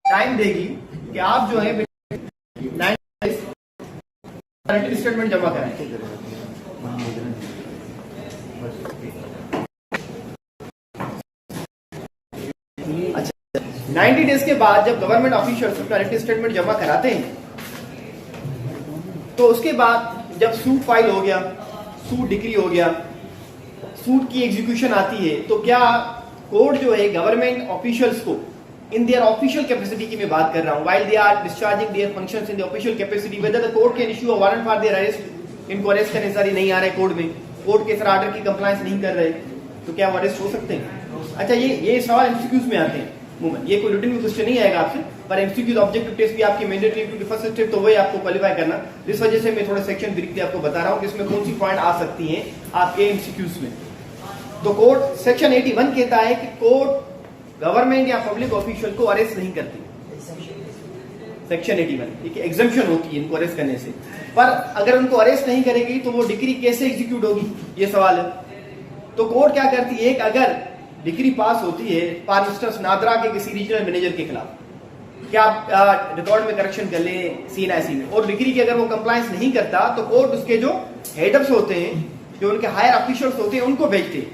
Time देगी कि आप जो है 90 स्टेटमेंट जमा कराएं। अच्छा, 90 डेज के बाद जब गवर्नमेंट ऑफिशियल्स करेंट स्टेटमेंट जमा कराते हैं तो उसके बाद जब सूट फाइल हो गया, सूट डिक्री हो गया, सूट की एग्जीक्यूशन आती है, तो क्या कोर्ट जो है गवर्नमेंट ऑफिशियल्स को इन देयर ऑफिशियल कैपेसिटी की मैं बात कर रहा हूं, while they are discharging their functions in the official capacity, whether the court can issue a warrant for their arrest, इनको अरेस्ट करने सारी नहीं आ रहे कोर्ट में, कोर्ट के सर ऑर्डर की कंप्लायंस नहीं कर रहे, तो क्या वो अरेस्ट हो सकते हैं? अच्छा, ये सवाल एमसीक्यूज में आते हैं मूवमेंट, ये कोई रिटन में क्वेश्चन नहीं आएगा आपसे, पर एमसीक्यूज ऑब्जेक्टिव टेस्ट भी आपकी मैंडेटरी, क्योंकि फर्स्ट स्टेप तो वही आपको क्वालिफाई करना, इस वजह से मैं थोड़ा सेक्शन ब्रीफली आपको बता रहा हूं कि इसमें कौन सी पॉइंट आ सकती हैं आपके एमसीक्यूज में। तो कोर्ट सेक्शन 81 कहता है कि कोर्ट गवर्नमेंट या पब्लिक ऑफिशियल को अरेस्ट नहीं करती। सेक्शन 81 एक एग्जम्पशन होती है इनको अरेस्ट करने से, पर अगर उनको अरेस्ट नहीं करेगी तो वो डिक्री कैसे एग्जीक्यूट होगी, ये सवाल है। तो कोर्ट क्या करती है कि अगर डिक्री पास होती है फॉर इंस्टेंस नादरा के किसी रीजनल मैनेजर के खिलाफ, क्या आप रिकॉर्ड में करेक्शन कर लें सीएनआईसी में, और डिक्री की अगर वो कंप्लायंस नहीं करता तो कोर्ट उसके जो हेडअप्स होते हैं, जो उनके हायर ऑफिशियल्स होते हैं, उनको भेजते हैं।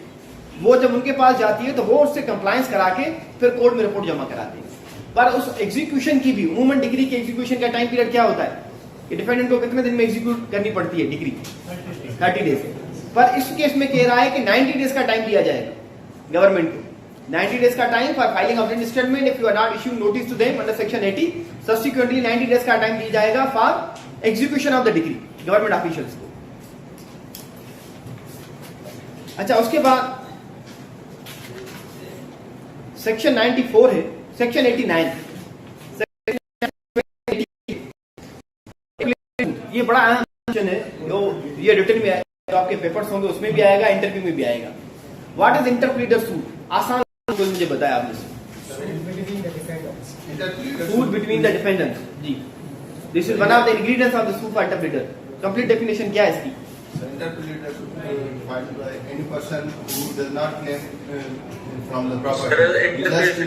वो जब उनके पास जाती है तो वो उससे कंप्लायंस करा के फिर कोर्ट में रिपोर्ट जमा कराते हैं। पर उस एग्जीक्यूशन की भी उमूमन डिग्री के एग्जीक्यूशन का टाइम पीरियड क्या होता है कि डिफेंडेंट को कितने दिन में एग्जीक्यूट करनी पड़ती है डिग्री? 30 डेज। पर इस केस में कह रहा है कि 90 डेज का टाइम दिया जाएगा गवर्नमेंट को, 90 डेज का time for filing of written statement if you are not issuing notice to them under section 80, subsequently 90 days का टाइम दिया जाएगा for execution of the decree government officials को। अच्छा, उसके बाद सेक्शन 94 है, सेक्शन 89, ये बड़ा अहम क्वेश्चन है, जो ये रिटन में आएगा, तो आपके पेपर्स होंगे उसमें भी आएगा, इंटरव्यू में भी आएगा। What is interpleader suit? आसान मुझे बताया आपने, सूट बिटवीन द डिफेंडेंट्स। जी, this is one of the ingredients of the suit for interpleader. Complete definition क्या है इसकी? Interpleader should be filed by any person who does not claim from the property. Just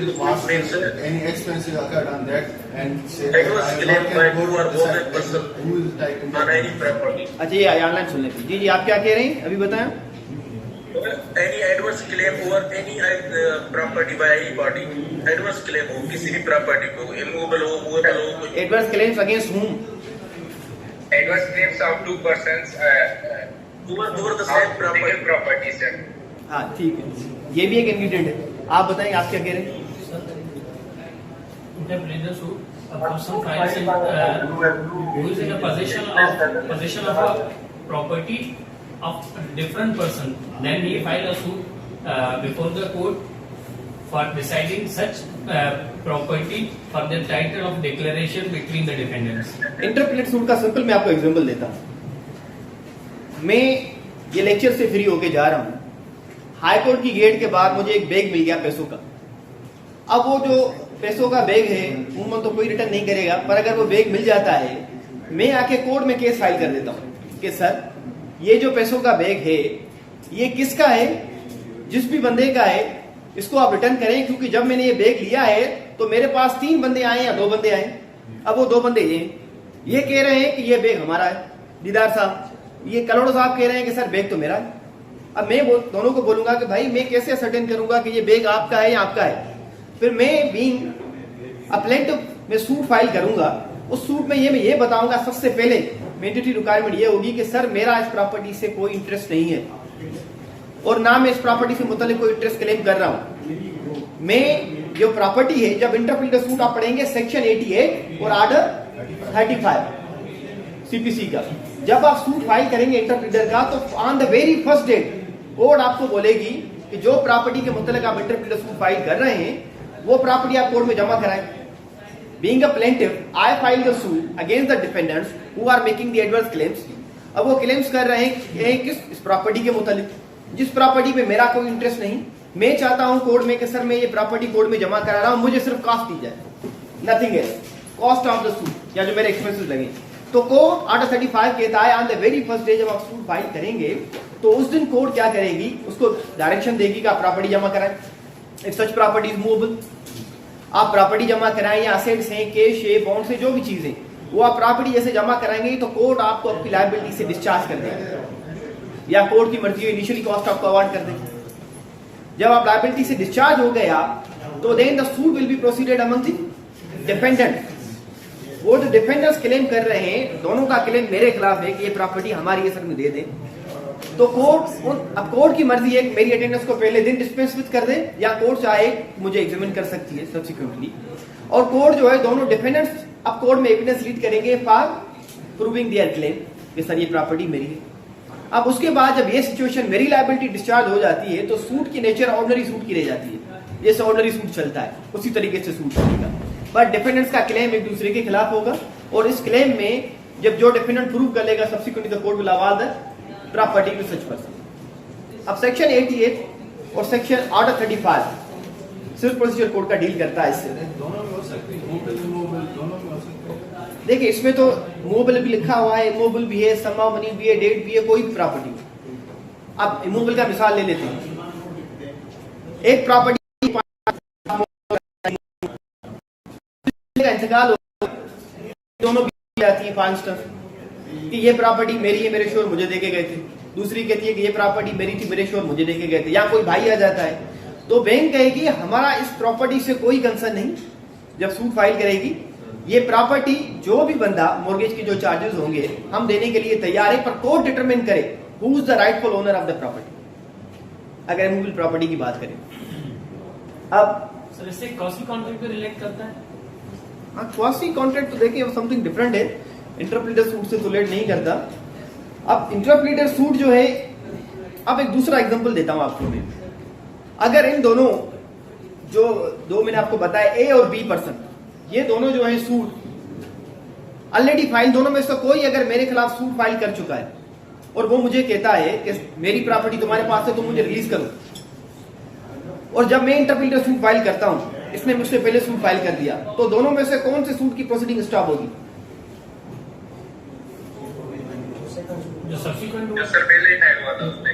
any expenses occurred on that and say that I am not can go to decide who is type on any property. अच्छा, ये online सुनने की। जी जी, आप क्या कह रहे हैं अभी बताएं? Any adverse claim over any property by any body, adverse claim हो किसी भी property को, immovable हो, movable हो, adverse claims against whom? Adverse claims of two persons over the same property, sir. हाँ, ठीक है, ये भी एक इंग्रेडिएंट है। आप बताएं, आप क्या कह रहे हैं? Interpleader suit, a person files who is in a possession of a property of a different person, then he file a suit before the court for deciding such property for the title of declaration between the defendants. Interpleader suit का simple मैं आपको example देता हूं। मैं ये lecture से free होके जा रहा हूं, हाई कोर्ट की गेट के बाद मुझे एक बैग मिल गया पैसों का। अब वो जो पैसों का बैग है उमूमन तो कोई रिटर्न नहीं करेगा, पर अगर वो बैग मिल जाता है, मैं आके कोर्ट में केस फाइल कर देता हूं कि सर ये जो पैसों का बैग है ये किसका है, जिस भी बंदे का है इसको आप रिटर्न करें, क्योंकि जब मैंने ये बैग लिया है तो मेरे पास 3 बंदे आए या 2 बंदे आए। अब वो 2 बंदे ये कह रहे हैं कि ये बैग हमारा है, दीदार साहब, ये करोड़ों साहब कह रहे हैं कि सर बैग तो मेरा है। अब मैं दोनों को बोलूंगा कि भाई मैं कैसे सर्टेन करूंगा कि ये बैग आपका है या आपका है? फिर मैं बीइंग अ प्लेंटिफ में सूट फाइल करूंगा, उस सूट में मैं ये बताऊंगा सबसे पहले मैंडेटरी रिक्वायरमेंट ये होगी कि सर मेरा इस प्रॉपर्टी से कोई इंटरेस्ट नहीं है और ना मैं इस प्रॉपर्टी से मुतालिक कोई इंटरेस्ट क्लेम कर रहा हूं। मैं जो प्रॉपर्टी है, जब इंटरप्लीडर सूट आप पढ़ेंगे सेक्शन 88 और ऑर्डर 35 सीपीसी का, जब आप सूट फाइल करेंगे इंटरप्लीडर का, तो on the very first date court आपको बोलेगी कि जो प्रॉपर्टी के मुतालिक आप इंटरप्लीडर सूट फाइल कर रहे हैं वो प्रॉपर्टी आप कोर्ट में जमा कराएं। Being a plaintiff, I file the suit against the defendants who are making the adverse claims. अब वो क्लेम्स कर रहे हैं किस इस प्रॉपर्टी के मुतालिक, जिस प्रॉपर्टी पे मेरा कोई इंटरेस्ट नहीं। मैं चाहता हूं कोर्ट में कि सर मैं ये प्रॉपर्टी कोर्ट में जमा करा रहा हूं, मुझे सिर्फ कॉस्ट दी जाए, nothing else, cost of the suit, या जो मेरे एक्सपेंसेस लगे। तो कोर्ट ऑर्डर 35 कहता है on the very first day जब आप सूट फाइल करेंगे तो उस दिन कोर्ट क्या करेगी, उसको डायरेक्शन देगी कि आप प्रॉपर्टी जमा कराएं if such property is movable. आप प्रॉपर्टी जमा कराएं या असेट्स हैं, कैश है, बॉन्ड से, जो भी चीजें वो आप प्रॉपर्टी जैसे जमा कराएंगे तो कोर्ट आपको आपकी लायबिलिटी से डिस्चार्ज कर देगा, या कोर्ट की मर्जी इनिशियली कॉस्ट आपको अवार्ड कर देगा। जब आप लायबिलिटी से डिस्चार्ज हो गए आप, तो then the suit will be proceeded among the defendant. वो जो डिफेंडर्स क्लेम कर रहे हैं, दोनों का क्लेम मेरे खिलाफ है कि ये प्रॉपर्टी हमारी है, सर में दे दें। तो अब कोर्ट की मर्जी है कि मेरी अटेंडेंस को पहले दिन डिस्पेंस विद कर दे, या कोर्ट चाहे मुझे एग्जामिन कर सकती है सब्सिक्वेंटली। और कोर्ट जो है दोनों डिफेंडेंट्स अब कोर्ट में एविडेंस लीड करेंगे फॉर प्रूविंग देयर क्लेम कि सर ये प्रॉपर्टी मेरी है। अब उसके बाद जब ये सिचुएशन मेरी लायबिलिटी डिस्चार्ज हो जाती है तो सूट की नेचर ऑर्डिनरी सूट की रह जाती है, जैसे ऑर्डिनरी सूट चलता है उसी तरीके से सूट चलेगा, बट डिफेंडेंट्स का क्लेम एक दूसरे के खिलाफ होगा। और इस क्लेम में जब जो डिफेंडेंट प्रूव कर लेगा, subsequently the court will award the property to such person. अब सेक्शन 88 और section order 35 civil procedure code का डील करता है इससे। दोनों में हो सकती है, मूवेबल दोनों में हो सकते हैं। देखिए इसमें तो मूवेबल भी लिखा हुआ है, इमूवेबल भी है, सम ऑफ मनी भी है, डेट भी है, कोई भी प्रॉपर्टी। अब इमूवेबल का मिसाल ले लेते हैं। एक प्रॉपर्टी का इंतकाल हो, दोनों भी आती है 5 टर्म कि ये प्रॉपर्टी मेरी है, मेरे शोर मुझे देके गए थे। दूसरी कहती है कि ये प्रॉपर्टी मेरी थी, मेरे शोर मुझे देके गए थे। या कोई भाई आ जाता है तो बैंक कहेगी हमारा इस प्रॉपर्टी से कोई कंसर्न नहीं। जब सूट फाइल करेगी, ये प्रॉपर्टी जो भी बंदा मॉर्गेज के जो चार्जेस होंगे हम देने के लिए तैयार है, पर कोर्ट डिटरमिन करे who is the rightful owner of the property, अगर इमूवेबल प्रॉपर्टी की बात करें। अब सर इससे क्वासी कॉन्ट्रैक्ट पे रिलेट करता है? हाँ, क्वासी कॉन्ट्रैक्ट तो देखिए समथिंग डिफरेंट है, इंटरप्लीटर सूट से रिलेट नहीं करता। अब इंटरप्लीटर सूट जो है, अब एक दूसरा एग्जांपल देता हूं आपको मैं। अगर इन दोनों जो दो मैंने आपको बताया, ए और बी पर्सन, ये दोनों जो है सूट ऑलरेडी फाइल, दोनों में से कोई अगर मेरे खिलाफ सूट फाइल कर चुका है और वो मुझे कहता है कि मेरी प्रॉपर्टी तुम्हारे पास है, तुम मुझे रिलीज करो, और जब मैं इंटरप्लीटर सूट फाइल करता हूं, इसने मुझसे पहले सूट फाइल कर दिया, तो दोनों में से कौन से सूट की प्रोसीडिंग स्टॉप होगी? जो सब्सिक्वेंट जो सर पहले फाइल हुआ था उसमें।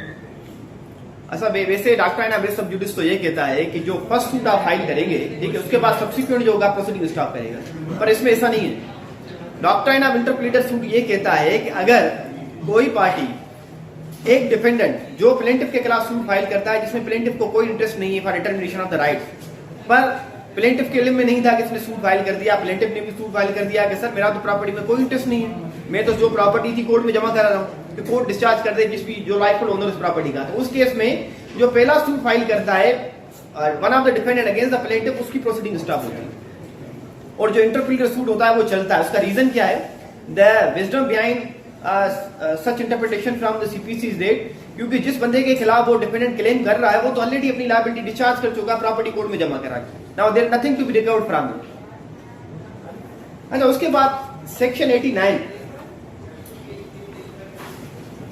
अच्छा, वैसे डॉक्टर एंड अब्रेस ऑफ जुडिस तो ये कहता है कि जो फर्स्ट सूट आप फाइल करेंगे, ठीक है, उसके बाद सब्सिक्वेंट जो होगा प्रोसीडिंग स्टॉप करेगा, पर इसमें ऐसा नहीं है। डॉक्टर एंड ऑफ इंटरप्लीटर सूट ये कहता है कि अगर कोई पार्टी, एक डिफेंडेंट जो प्लेंटिफ के खिलाफ सूट फाइल करता है जिसमें प्लेंटिफ को कोई इंटरेस्ट नहीं है for determination of the right, पर प्लेंटिफ के इल्म में नहीं था कि इसने सूट फाइल कर दिया, प्लेंटिफ ने भी सूट फाइल कर दिया कि सर मेरा तो प्रॉपर्टी में कोई इंटरेस्ट नहीं है, मैं तो जो प्रॉपर्टी थी कोर्ट में जमा करा रहा हूँ, कि कोर्ट डिस्चार्ज कर दे जिस भी जो राइटफुल ओनर उस प्रॉपर्टी का। तो उस केस में जो पहला सूट फाइल करता है one of the defendant against the plaintiff, उसकी प्रोसीडिंग स्टॉप होती है, और जो इंटरप्लीटर सूट होता है वो चलता है। उसका रीजन क्या है? The wisdom behind such interpretation from the CPC is that, क्योंकि जिस बंदे के खिलाफ वो डिफेंडेंट क्लेम कर रहा है वो तो ऑलरेडी अपनी लायबिलिटी डिस्चार्ज कर चुका, प्रॉपर्टी कोर्ट में जमा करा के। Now there nothing to be recovered from it. अच्छा, उसके बाद सेक्शन 89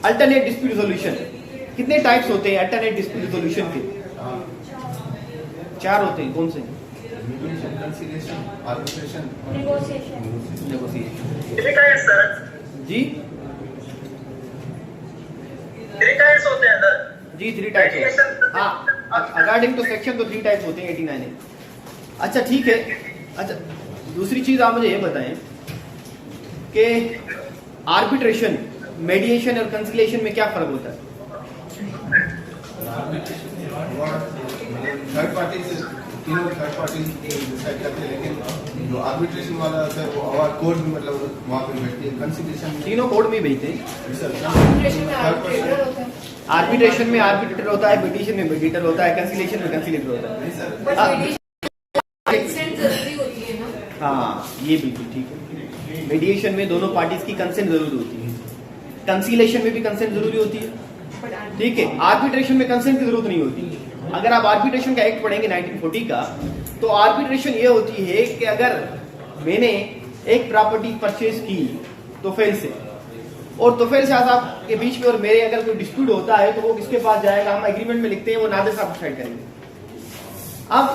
अल्टरनेट डिस्प्यूट रिजोल्यूशन। कितने टाइप्स होते हैं अल्टरनेट डिस्प्यूट रिजोल्यूशन के? 4 होते हैं। कौन से? Conciliation, arbitration, negotiation. Three types sir, जी 3 टाइप्स होते हैं सर जी, 3 टाइप्स। हाँ, अकॉर्डिंग टू सेक्शन तो 3 टाइप्स होते हैं 89 में। अच्छा ठीक है। अच्छा, दूसरी चीज आप मुझे ये बताएं कि आर्बिट्रेशन, मेडिएशन और कंसिलिएशन में क्या फर्क होता है? थर्ड पार्टी से तीनों थर्ड पार्टी डिसाइड करते हैं, लेकिन जो आर्बिट्रेशन वाला सर वो और कोर्ट में मतलब वहाँ पे बैठती है। कंसिलिएशन तीनों कोर्ट में भेजते हैं। आर्बिट्रेशन में आर्बिट्रेटर होता है, पिटीशन में मेडिएटर होता है, कंसिलिएशन में कंसिलेटर होता है। हाँ, ये बिल्कुल ठीक है। मीडिएशन में दोनों पार्टीज की कंसेंट जरूरी होती है, कंसिलेशन में भी कंसेंट जरूरी होती है, ठीक है। आर्बिट्रेशन में कंसेंट की जरूरत नहीं होती। अगर आप आर्बिट्रेशन का एक्ट पढ़ेंगे 1940 का, तो आर्बिट्रेशन ये होती है कि अगर मैंने एक प्रॉपर्टी परचेज की तोफेल से, और तोफेल शाह साहब के बीच में और मेरे अगर कोई डिस्प्यूट होता है तो वो किसके पास जाएगा? हम एग्रीमेंट में लिखते हैं, वो नादिर साहब डिसाइड करेंगे। अब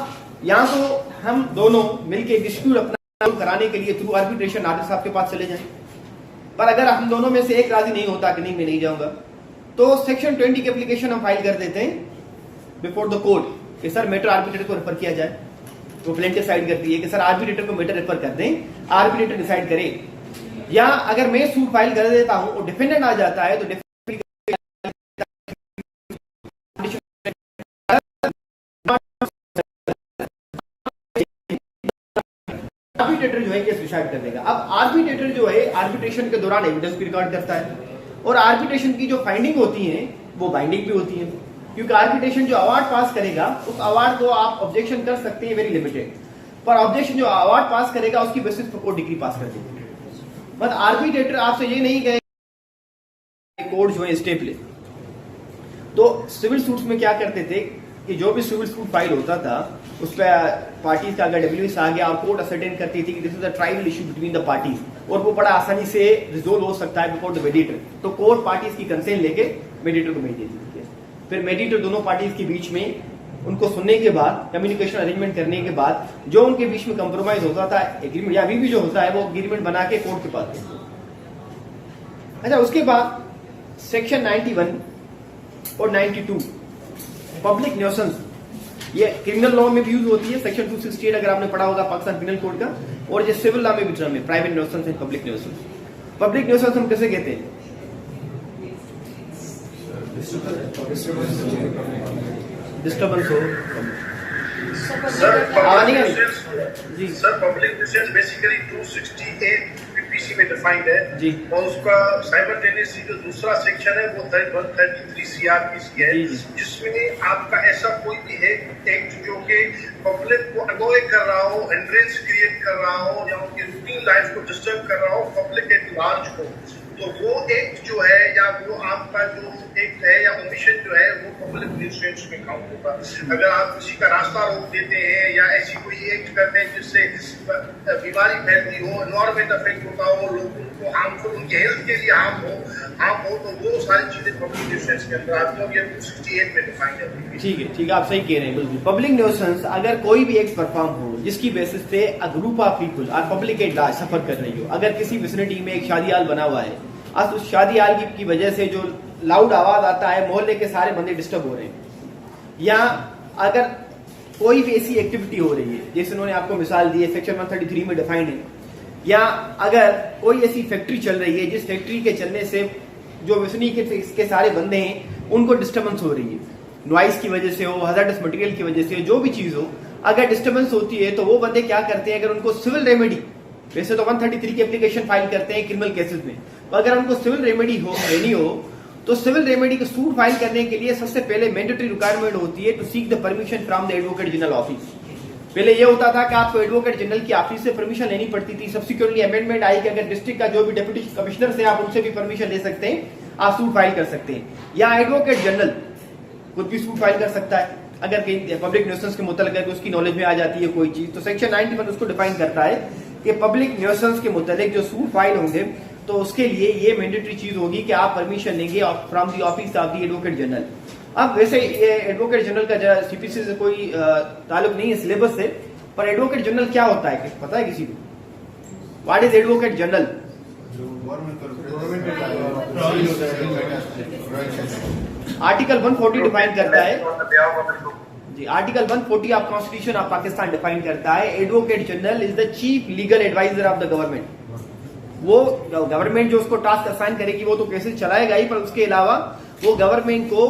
यहाँ तो हम दोनों मिलकर डिस्प्यूट अपना कराने के लिए थ्रू आर्बिट्रेशन नादिर साहब के पास चले जाएं, पर अगर हम दोनों में से एक राजी नहीं होता कि नहीं मैं नहीं जाऊंगा, तो सेक्शन 20 की एप्लीकेशन हम फाइल कर देते हैं बिफोर द कोर्ट कि सर मैटर आर्बिट्रेटर को रेफर किया जाए। वो प्लेंटिफ साइड करती है कि सर आर्बिट्रेटर को मैटर रेफर कर दें, आर्बिट्रेटर डिसाइड करे। या अगर मैं सूट फाइल कर देता हूं और डिफेंडेंट आ जाता है तो आर्बिट्रेटर जो है केस डिसाइड कर देगा। अब आर्बिट्रेटर जो है आर्बिट्रेशन के दौरान एविडेंस भी रिकॉर्ड करता है और आर्बिट्रेशन की जो फाइंडिंग होती है वो बाइंडिंग भी होती है, क्योंकि आर्बिट्रेशन जो अवार्ड पास करेगा उस अवार्ड को आप ऑब्जेक्शन कर सकते हैं वेरी लिमिटेड, पर ऑब्जेक्शन जो अवार्ड पास करेगा उसकी बेसिस पर कोर्ट डिग्री पास कर देगी। मतलब आर्बिट्रेटर आपसे ये नहीं कहे कोर्ट जो है स्टेप ले। तो सिविल सूट्स में क्या करते थे कि जो भी सिविल सूट फाइल होता था उस पर पार्टीज का अगर डब्ल्यूएस आ गया और कोर्ट असर्टेन करती थी कि this is a tribal issue between the parties और वो बड़ा आसानी से रिजोल्व हो सकता है बिफोर द मेडिएटर, तो कोर्ट पार्टीज की कंसेंट लेके मेडिएटर को भेज देती है। फिर मेडिएटर दोनों पार्टीज के बीच में उनको सुनने के बाद कम्युनिकेशन अरेंजमेंट करने के बाद जो उनके बीच में कंप्रोमाइज होता था एग्रीमेंट या अभी भी जो होता है वो एग्रीमेंट बना के कोर्ट के पास भेजते। अच्छा, उसके बाद सेक्शन 91 और 92 पब्लिक न्यूसेंस, ये क्रिमिनल लॉ में भी यूज होती है। सेक्शन 268 अगर आपने पढ़ा होगा पाकिस्तान पिनल कोड का, और ये सिविल लॉ में भी टर्म है private nuisance and public nuisance. Public nuisance हम कैसे कहते हैं? डिस्टर्बेंस हो जी sir. Public nuisance basically 268 PC में डिफाइंड है जी, और उसका साइमल्टेनियसली जो दूसरा सेक्शन है वो 133 सीआरपीसी है, जिसमें आपका ऐसा कोई भी एक्ट जो कि पब्लिक को अगोय कर रहा हो, हिंड्रेंस क्रिएट कर रहा हो या उनकी रूटीन लाइफ को डिस्टर्ब कर रहा हो पब्लिक एट लार्ज को, तो वो एक्ट जो है या वो आपका जो एक्ट है या ओमिशन जो है वो पब्लिक न्यूसेंस में काउंट होगा। अगर आप किसी का रास्ता रोक देते हैं या ऐसी कोई एक्ट करते हैं जिससे बीमारी फैलती हो, एनवायरमेंट अफेक्ट होता हो, लोगों को हार्मफुल, उनके हेल्थ के लिए हार्म हो, तो वो सारी चीजें पब्लिक न्यूसेंस के अंदर आती है। 268 में डिफाइंड है। ठीक है, ठीक है, आप सही कह रहे हैं बिल्कुल। पब्लिक न्यूसेंस अगर कोई भी एक्ट परफॉर्म हो जिसकी बेसिस पे अ ग्रुप ऑफ पीपल और पब्लिक एट लार्ज सफर कर रही हो, अगर किसी विसिनिटी में एक शादी हाल बना हुआ है, आज उस शादी हाल की वजह से जो लाउड आवाज आता है मोहल्ले के सारे बंदे डिस्टर्ब हो रहे हैं, या अगर कोई भी ऐसी एक्टिविटी हो रही है जैसे उन्होंने आपको मिसाल दी है सेक्शन 133 में डिफाइंड है, या अगर कोई ऐसी फैक्ट्री चल रही है जिस फैक्ट्री के चलने से जो विसनी के सारे बंदे हैं उनको डिस्टर्बेंस हो रही है, नॉइस की वजह से हो, हजार्डस मटेरियल की वजह से, जो भी चीज हो, अगर डिस्टर्बेंस होती है तो वो बंदे क्या करते हैं, अगर उनको सिविल रेमेडी, वैसे तो 133 की एप्लीकेशन फाइल करते हैं क्रिमिनल केसेस में, तो अगर उनको सिविल रेमेडी लेनी हो तो सिविल रेमेडी का सूट फाइल करने के लिए सबसे पहले मैंडेटरी रिक्वायरमेंट होती है to seek the permission from the advocate general office. पहले ये होता था कि आपको एडवोकेट जनरल की ऑफिस से परमिशन लेनी पड़ती थी। सब्सिक्वेंटली अमेंडमेंट आई कि अगर डिस्ट्रिक्ट का जो भी डिप्टी कमिश्नर से आप उनसे भी परमिशन ले सकते हैं, आप सूट फाइल कर सकते हैं, या एडवोकेट जनरल खुद भी सूट फाइल कर सकता है अगर कहीं पब्लिक न्यूसेंस के मुताबिक अगर उसकी नॉलेज में आ जाती है कोई चीज। तो सेक्शन 91 उसको डिफाइन करता है कि पब्लिक न्यूसेंस के मुताबिक जो सूट फाइल होंगे तो उसके लिए ये मैंडेटरी चीज होगी कि आप परमिशन लेंगे from the office of the advocate general. अब वैसे ये एडवोकेट जनरल का सीपीसी से कोई ताल्लुक नहीं है सिलेबस से, पर एडवोकेट जनरल क्या होता है पता है किसी को? What is advocate general? Article 140 define करता है जी, article 140 of constitution of Pakistan define करता है advocate general is the chief legal adviser of the government. वो गवर्नमेंट जो उसको टास्क असाइन करेगी वो तो केसेस चलाएगा ही, पर उसके अलावा वो गवर्नमेंट को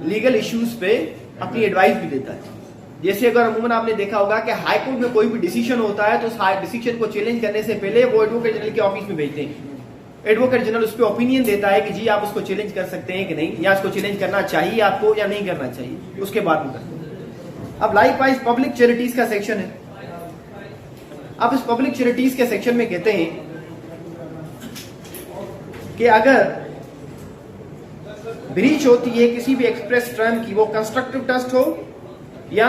लीगल इश्यूज पे अपनी एडवाइस भी देता है। जैसे अगर अमूमन आपने देखा होगा कि हाई कोर्ट में कोई भी डिसीजन होता है तो उस डिसीजन को चैलेंज करने से पहले वो एडवोकेट जनरल के ऑफिस में भेजते हैं। एडवोकेट जनरल उस पर ओपिनियन देता है कि जी आप उसको चैलेंज कर सकते हैं कि नहीं, या उसको चैलेंज करना चाहिए आपको या नहीं करना चाहिए, उसके बाद में करते हैं। अब लाइकवाइज पब्लिक चैरिटीज का सेक्शन है। अब इस पब्लिक चैरिटीज के सेक्शन में कहते हैं कि अगर ब्रीच होती है किसी भी एक्सप्रेस टर्म की, वो कंस्ट्रक्टिव ट्रस्ट हो या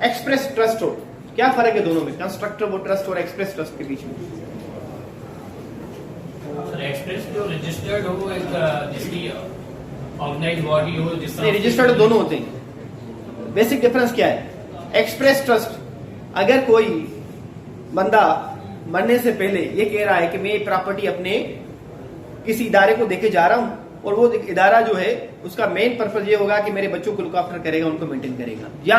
एक्सप्रेस ट्रस्ट हो, क्या फर्क है दोनों में, कंस्ट्रक्टिव ट्रस्ट और एक्सप्रेस ट्रस्ट के बीच में? एक्सप्रेस जो रजिस्टर्ड हो, एक जिसकी ऑर्गेनाइज्ड बॉडी हो, जिस रजिस्टर्ड दोनों होते हैं। बेसिक डिफरेंस क्या है? एक्सप्रेस ट्रस्ट, अगर कोई बंदा मरने से पहले ये कह रहा है कि मैं प्रॉपर्टी अपने किसी इदारे को देके जा रहा हूं, और वो इदारा जो है उसका मेन पर्पज ये होगा कि मेरे बच्चों को लुक आफ्टर करेगा, उनको मेंटेन करेगा, या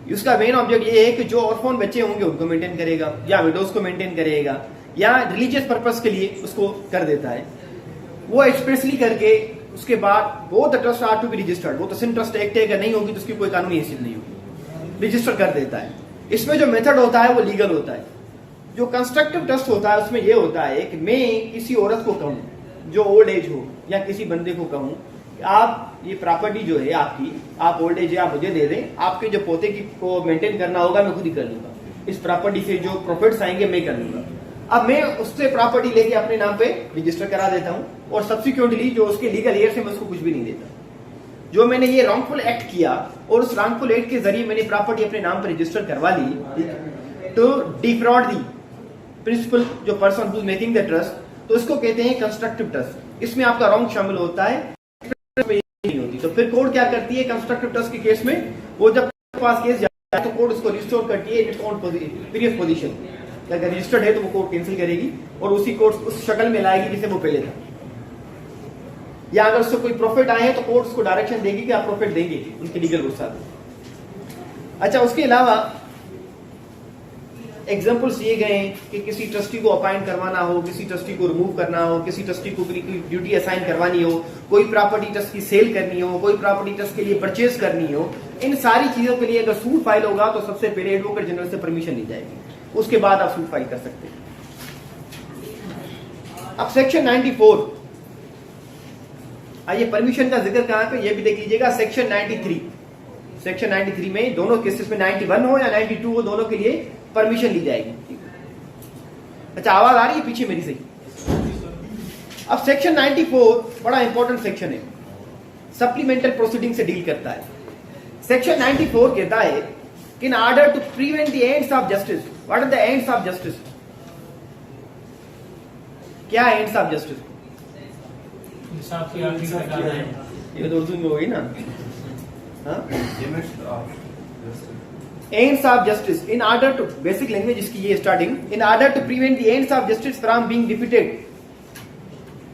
उसका मेन ऑब्जेक्ट ये है कि जो ऑर्फन बच्चे होंगे उनको मेंटेन करेगा, या विडोज को मेंटेन करेगा, या रिलीजियस पर्पस के लिए उसको कर देता है। वो एक्सप्रेसली करके उसके बाद वो the trust are to be registered, वो तहसील ट्रस्ट एक्ट है, अगर नहीं होगी तो उसकी कोई कानूनी हैसियत नहीं होगी, रजिस्टर कर देता है। इसमें जो मेथड होता है वो लीगल होता है। जो कंस्ट्रक्टिव ट्रस्ट होता है उसमें ये होता है कि मैं किसी औरत को कहूं जो ओल्ड एज हो, या किसी बंदे को कहूं आप ये प्रॉपर्टी जो है आपकी, आप ओल्ड एज है आप मुझे दे दें, आपके जो पोते की को मेंटेन करना होगा मैं खुद ही कर लूंगा, इस प्रॉपर्टी से जो प्रॉफिट्स आएंगे मैं कर लूंगा। अब मैं उससे प्रॉपर्टी लेके अपने नाम पे रजिस्टर करा देता हूं, और सब्सिक्वेंटली जो उसके लीगल एयर से मैं उसको कुछ भी नहीं देता। जो मैंने ये रॉन्गफुल एक्ट किया और उस रॉन्गफुल एक्ट के जरिए मैंने प्रॉपर्टी अपने नाम पर रजिस्टर करवा ली टू डिफ्रॉड दी प्रिंसिपल जो person who is making the trust, तो इसको कहते हैं कंस्ट्रक्टिव ट्रस्ट। इसमें आपका रॉन्ग शामिल होता है, नहीं होती। तो फिर कोर्ट क्या करती है कंस्ट्रक्टिव ट्रस्ट के केस में, वो जब पास केस जाता है तो कोर्ट उसको रिस्टोर करती है इट्स ओन प्रीवियस पोजीशन। अगर रजिस्टर्ड है तो वो कोर्ट कैंसिल करेगी और उसी कोर्ट उस शक्ल में लाएगी जिसे वो पहले था। या अगर उससे कोई प्रॉफिट आए हैं तो कोर्ट उसको डायरेक्शन देगी कि आप प्रॉफिट देंगे उनके लीगल के साथ। अच्छा, उसके अलावा एग्जाम्पल्स दिए गए हैं कि किसी ट्रस्टी को अपॉइंट करवाना हो, किसी ट्रस्टी को रिमूव करना हो, किसी ट्रस्टी को कोई ड्यूटी असाइन करवानी हो, कोई प्रॉपर्टी ट्रस्ट की सेल करनी हो, कोई प्रॉपर्टी ट्रस्ट के लिए परचेज करनी हो, इन सारी चीजों के लिए अगर सूट फाइल होगा तो सबसे पहले एडवोकेट जनरल से परमिशन ली जाएगी, उसके बाद आप सूट फाइल कर सकते हैं। अब सेक्शन 94, आइए परमिशन का जिक्र कहां पे ये भी देख लीजिएगा। सेक्शन 93 में दोनों केसेस में 91 हो या 92 हो, दोनों के लिए परमिशन ली जाएगी। अच्छा, आवाज आ रही है पीछे मेरी सही? अब सेक्शन 94 बड़ा इंपॉर्टेंट सेक्शन है, सप्लीमेंटल प्रोसीडिंग से डील करता है। सेक्शन 94 कहता है कि in order to prevent the ends of justice, what are the ends of justice? क्या एंड्स ऑफ जस्टिस? ये तो उर्दू में होगी ना। Ends of justice in order to, basic language इसकी ये starting, in order to prevent the ends of justice from being defeated.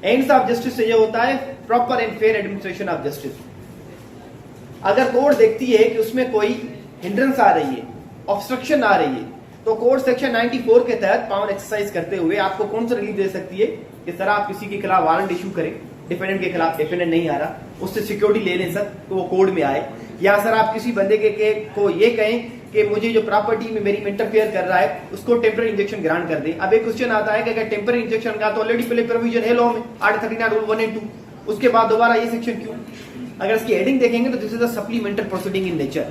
Ends of justice से ये होता है proper and fair administration of justice. अगर कोर्ट देखती है कि उसमें कोई हिंड्रेंस आ रही है, ऑब्स्ट्रक्शन आ रही है, तो कोर्ट सेक्शन 94 के तहत पावर एक्सरसाइज करते हुए आपको कौन सा रिलीफ दे सकती है कि सर आप किसी के खिलाफ वारंट इशू करें, डिफेंडेंट के खिलाफ डिफेंडेंट नहीं आ रहा, उससे सिक्योरिटी ले लें सर तो वो कोर्ट में आए, या सर आप किसी बंदे के को ये कहें कि मुझे जो प्रॉपर्टी में मेरी इंटरफेयर कर रहा है उसको टेम्पररी इंजेक्शन ग्रांट कर दें। अब एक क्वेश्चन आता है कि अगर टेम्पररी इंजेक्शन का तो ऑलरेडी पहले प्रोविजन है लॉ में, आर्टिकल 39 रूल 1 and 2, उसके बाद दोबारा ये सेक्शन क्यों? अगर इसकी हेडिंग देखेंगे तो this is a supplemental proceeding in nature.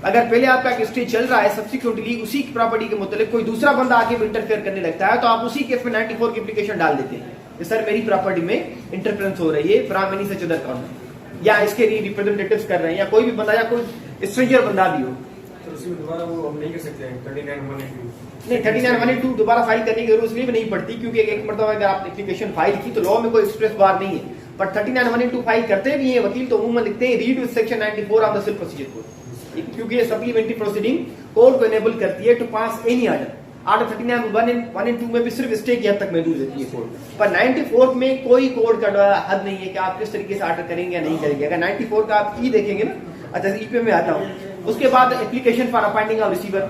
अगर पहले आपका एक स्टेज चल रहा है, सब्सिक्वेंटली उसी प्रॉपर्टी के मुताबिक कोई दूसरा बंदा आके इंटरफेयर करने लगता है, तो आप उसी केस में 94 की एप्लीकेशन डाल देते हैं कि सर मेरी प्रॉपर्टी में इंटरफेरेंस हो रही है from any such other corner, या इसके लिए रिप्रेजेंटेटिव्स कर रहे हैं, या कोई भी बंदा या कोई स्ट्रेंजर बंदा भी हो। तो उसमें दोबारा वो हम नहीं कर सकते हैं 39(1)(2)? नहीं, 39(1)(2) दोबारा फाइल करने की जरूरत इसलिए भी नहीं पड़ती क्योंकि एक मरतबा अगर आप एप्लीकेशन फाइल की तो लॉ में कोई एक्सप्रेस बार नहीं है, बट 39(1)(2) फाइल करते भी हैं वकील तो उम्मूमन लिखते हैं read with section 94 of the civil procedure code, क्योंकि ये सप्लीमेंट्री प्रोसीडिंग कोर्ट को एनेबल करती है to pass any order. Article 39(1) and 2 में भी सिर्फ स्टे की हद तक महदूद रहती है कोर्ट, पर 94 में कोई कोर्ट का हद नहीं है कि आप किस तरीके से ऑर्डर करेंगे या नहीं करेंगे। अगर 94 का आप ई देखेंगे ना, अच्छा ईपीए में आता हूँ, उसके बाद application for appointing of receiver,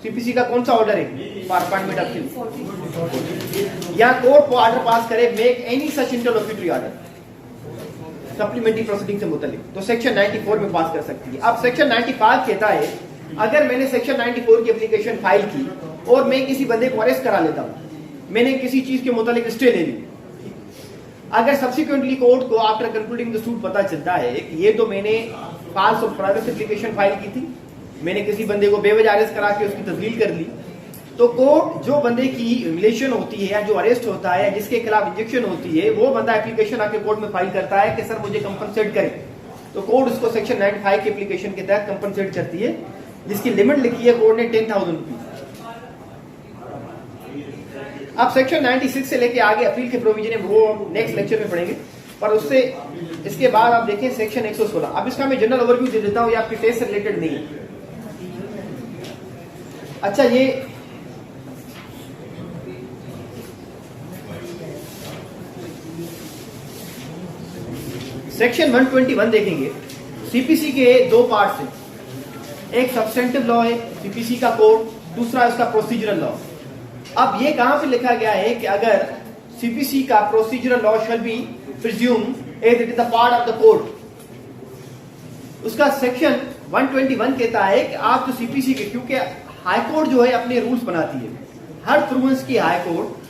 CPC का कौन सा ऑर्डर है फॉर अपॉइंटमेंट ऑफ रिसीवर, या कोर्ट को ऑर्डर पास करे make any such interlocutory order supplementary proceeding से मुतालिक, तो सेक्शन 94 में पास कर सकती है। अब सेक्शन 95 कहता है अगर मैंने सेक्शन 94 की एप्लीकेशन फाइल की और मैं किसी बंदे को अरेस्ट करा लेता हूं, मैंने किसी चीज के मुतालिक स्टे ले ली, अगर सब्सिक्वेंटली कोर्ट को आफ्टर कंक्लूडिंग द सूट पता चलता है कि ये तो मैंने फाल्स और फ्रॉडलेस एप्लीकेशन फाइल की थी, मैंने किसी बंदे को बेवजह अरेस्ट करा के उसकी तस्दील कर ली, तो कोर्ट जो बंदे की रिलेशन होती है या जो अरेस्ट होता है या जिसके खिलाफ इंजेक्शन होती है वो बंदा एप्लीकेशन आके कोर्ट में फाइल करता है कि सर मुझे कंपनसेट करें, तो कोर्ट उसको सेक्शन 95 के एप्लीकेशन के तहत कंपनसेट करती है, जिसकी लिमिट लिखी है कोर्ट ने 10,000 रुपीज। अब सेक्शन 96 से लेके आगे अपील के प्रोविजन है वो नेक्स्ट लेक्चर में पढ़ेंगे, पर उससे इसके बाद आप देखें सेक्शन 116। अब इसका मैं जनरल ओवरव्यू दे देता हूं, ये आपके केस से रिलेटेड नहीं है। अच्छा, ये सेक्शन 121 देखेंगे, सीपीसी के दो पार्ट्स हैं, एक सब्सटेंटिव लॉ है सीपीसी का कोड, दूसरा इसका प्रोसीजरल लॉ। अब ये कहां पे लिखा गया है कि अगर सीपीसी का procedural law shall be presume as it is the part of the code, उसका सेक्शन 121 कहता है कि आप जो सीपीसी के, क्योंकि हाई कोर्ट जो है अपने रूल्स बनाती है, हर प्रूवेंस की हाई कोर्ट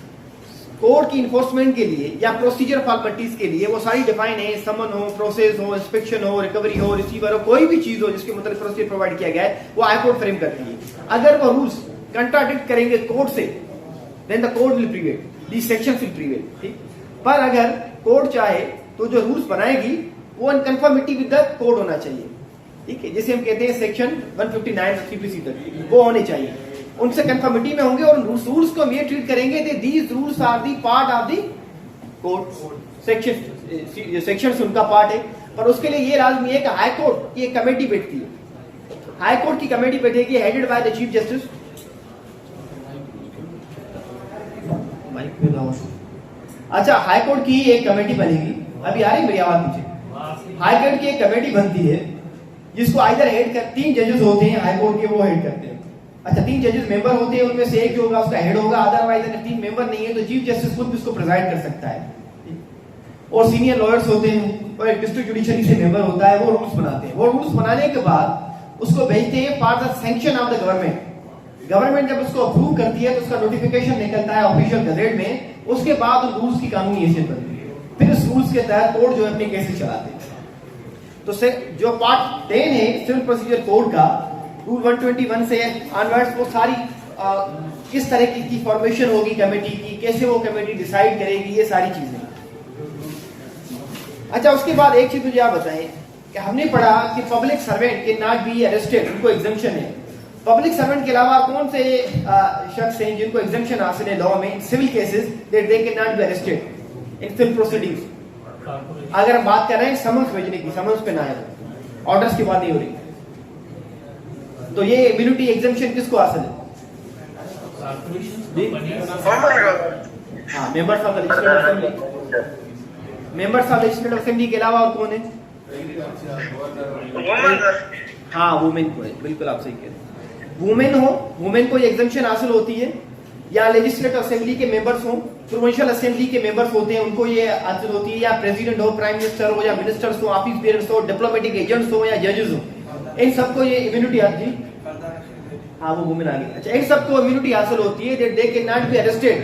कोर्ट की इन्फोर्समेंट के लिए या प्रोसीजर फॉर्मेलिटीज के लिए वो सारी डिफाइन है, समन हो, प्रोसेस हो, इंस्पेक्शन हो, रिकवरी हो, रिसीवर हो, कोई भी चीज हो जिसके मतलब प्रोसीजर प्रोवाइड किया गया है वो हाई कोर्ट फ्रेम करती है। अगर वो रूल्स कंट्राडिक्ट करेंगे कोर्ट से, then the court will prevail, these sections will prevail, ठीक। पर अगर कोर्ट चाहे तो जो रूल्स बनाएगी वो इन कंफर्मिटी विद द कोड होना चाहिए, ठीक है, जैसे हम कहते हैं सेक्शन 159 सीपीसी तक वो होने चाहिए, उनसे कंफर्मिटी में होंगे और रूल्स को हम ये ट्रीट करेंगे कि these rules are the part of the court section उनका पार्ट है। पर उसके लिए ये लाजमी है कि हाई कोर्ट की एक कमेटी बैठती है, हाई कोर्ट की कमेटी बैठेगी headed by the chief justice. अच्छा, हाई कोर्ट की एक कमेटी बनेगी, अभी आ रही मेरी आवाज पीछे। हाई कोर्ट की एक कमेटी बनती है जिसको आइदर हेड कर, 3 जजेस होते हैं हाई कोर्ट के, वो हेड करते हैं। अच्छा, 3 जजेस मेंबर होते हैं, उनमें से एक जो होगा उसका हेड होगा, अदरवाइज अगर 3 मेंबर नहीं है तो चीफ जस्टिस खुद इसको प्रिजाइड कर सकता है। और सीनियर लॉयर्स होते हैं और एक डिस्ट्रिक्ट जुडिशरी से मेंबर होता है, वो रूल्स बनाते हैं। वो रूल्स बनाने के बाद उसको भेजते हैं for the sanction of the government. Government जब उसको अप्रूव करती है तो उसका नोटिफिकेशन निकलता है ऑफिशियल गजेट में, उसके बाद उन रूल्स की कानूनी हैसियत बनती है, फिर इस रूल्स के तहत कोर्ट जो है अपने केसेस चलाते हैं। तो जो पार्ट 10 है सिविल प्रोसीजर कोड का, रूल 121 से ऑनवर्ड्स वो सारी किस तरह की फॉर्मेशन होगी कमेटी की, कैसे वो कमेटी डिसाइड करेगी, ये सारी चीजें। अच्छा, उसके बाद एक चीज मुझे आप बताएं कि हमने पढ़ा कि पब्लिक सर्वेंट के नॉट बी अरेस्टेड, उनको एग्जम्पशन है। पब्लिक सर्वेंट के अलावा कौन से शख्स हैं जिनको एग्जम्पशन हासिल है लॉ में civil cases, that they can not be arrested in civil proceedings? अगर हम बात कर रहे हैं समन्स भेजने की, समन्स पे ना है, ऑर्डर्स की बात नहीं हो रही, तो ये इम्यूनिटी एग्जम्पशन किसको हासिल है? हाँ, members of the legislative assembly. Members of legislative assembly के अलावा और कौन है? हाँ, वुमेन को है, बिल्कुल आप सही कह रहे हैं। वुमेन हो, वुमेन को एग्जम्पशन हासिल होती है, या लेजिस्लेटिव असेंबली के मेंबर्स हो, प्रोविंशियल असेंबली के मेंबर्स होते हैं, उनको ये हासिल होती है, या प्रेसिडेंट हो, प्राइम मिनिस्टर हो, या मिनिस्टर्स हो, ऑफिस बेयर्स हो, डिप्लोमेटिक एजेंट्स हो, या जजेस हो, इन सबको ये इम्यूनिटी आती है। हाँ, वो वुमेन आ गई। अच्छा, इन सबको इम्यूनिटी हासिल होती है that they can not be arrested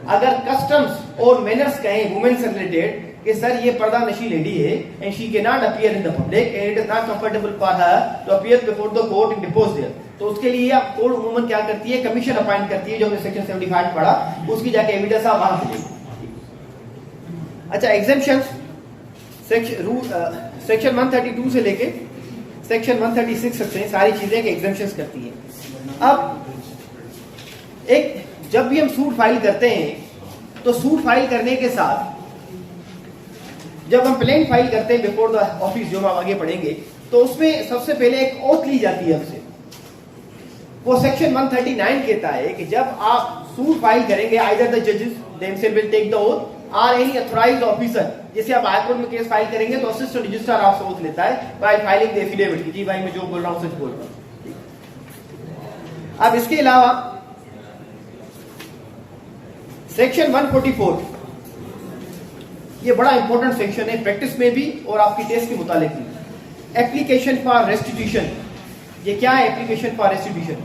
अगर कस्टम्स और मैनर्स कहें वुमेन से रिलेटेड कि सर ये पर्दा नशी लेडी है and she can not appear in the public and it is not comfortable for her to appear before the court in depose there, तो उसके लिए आप कोर्ट वुमन क्या करती है, कमीशन अपॉइंट करती है, जो हमने सेक्शन 75 पढ़ा, उसकी जाके एविडेंस आप वहां से। अच्छा, एग्जम्पशंस सेक्शन 132 से लेके सेक्शन 136 तक से सारी चीजें एग्जम्पशंस करती है। अब एक जब भी हम सूट फाइल करते हैं तो सूट फाइल करने के साथ जब हम प्लेन फाइल करते हैं बिफोर द ऑफिस, जो हम आगे पढ़ेंगे, तो उसमें सबसे पहले एक ओथ ली जाती है हमसे। वो सेक्शन 139 कहता है कि जब आप सूट फाइल करेंगे, आइदर द जजेस themselves will take the oath और एनी अथॉराइज्ड ऑफिसर, जैसे आप हाई कोर्ट में केस फाइल करेंगे तो असिस्टेंट रजिस्ट्रार आपसे ओथ लेता है बाय फाइलिंग द एफिडेविट कि जी भाई मैं जो बोल रहा हूं सच बोल रहा हूं। अब इसके अलावा सेक्शन 144, ये बड़ा इंपॉर्टेंट सेक्शन है प्रैक्टिस में भी और आपकी टेस्ट के मुतालिक भी। एप्लीकेशन फॉर रेस्टिट्यूशन, ये क्या है एप्लीकेशन फॉर रेस्टिट्यूशन?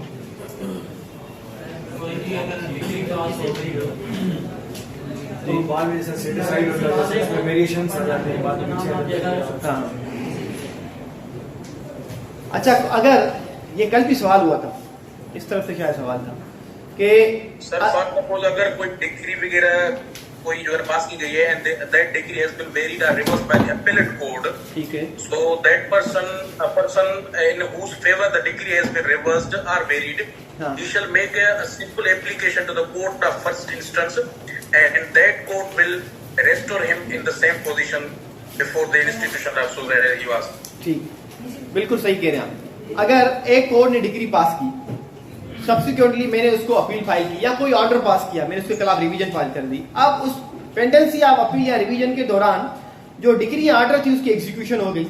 तो बाद में सेटिस्फाइड हो जाता है, इसमें वेरिएशंस आ जाते हैं, बाद में पीछे। हाँ, अच्छा, अगर ये कल भी सवाल हुआ था, इस तरफ से शायद सवाल था कि सर सपोज अगर कोई डिग्री वगैरह कोई जो पास की गई है and that decree has been varied और reversed by the appellate court, ठीक है, so that a person in whose favor the degree has been reversed or varied, he shall make a simple application to the court of first instance and that court will restore him in the same position before the institution of so that he was. ठीक, बिल्कुल सही कह रहे हैं आप। अगर एक court ने डिग्री पास की, सब्सिक्वेंटली मैंने उसको अपील फाइल की या कोई ऑर्डर पास किया, मैंने उसके खिलाफ रिवीजन फाइल कर दी, अब उस पेंडेंसी ऑफ अपील या रिवीजन के दौरान जो डिग्री या ऑर्डर थी उसकी एग्जीक्यूशन हो गई।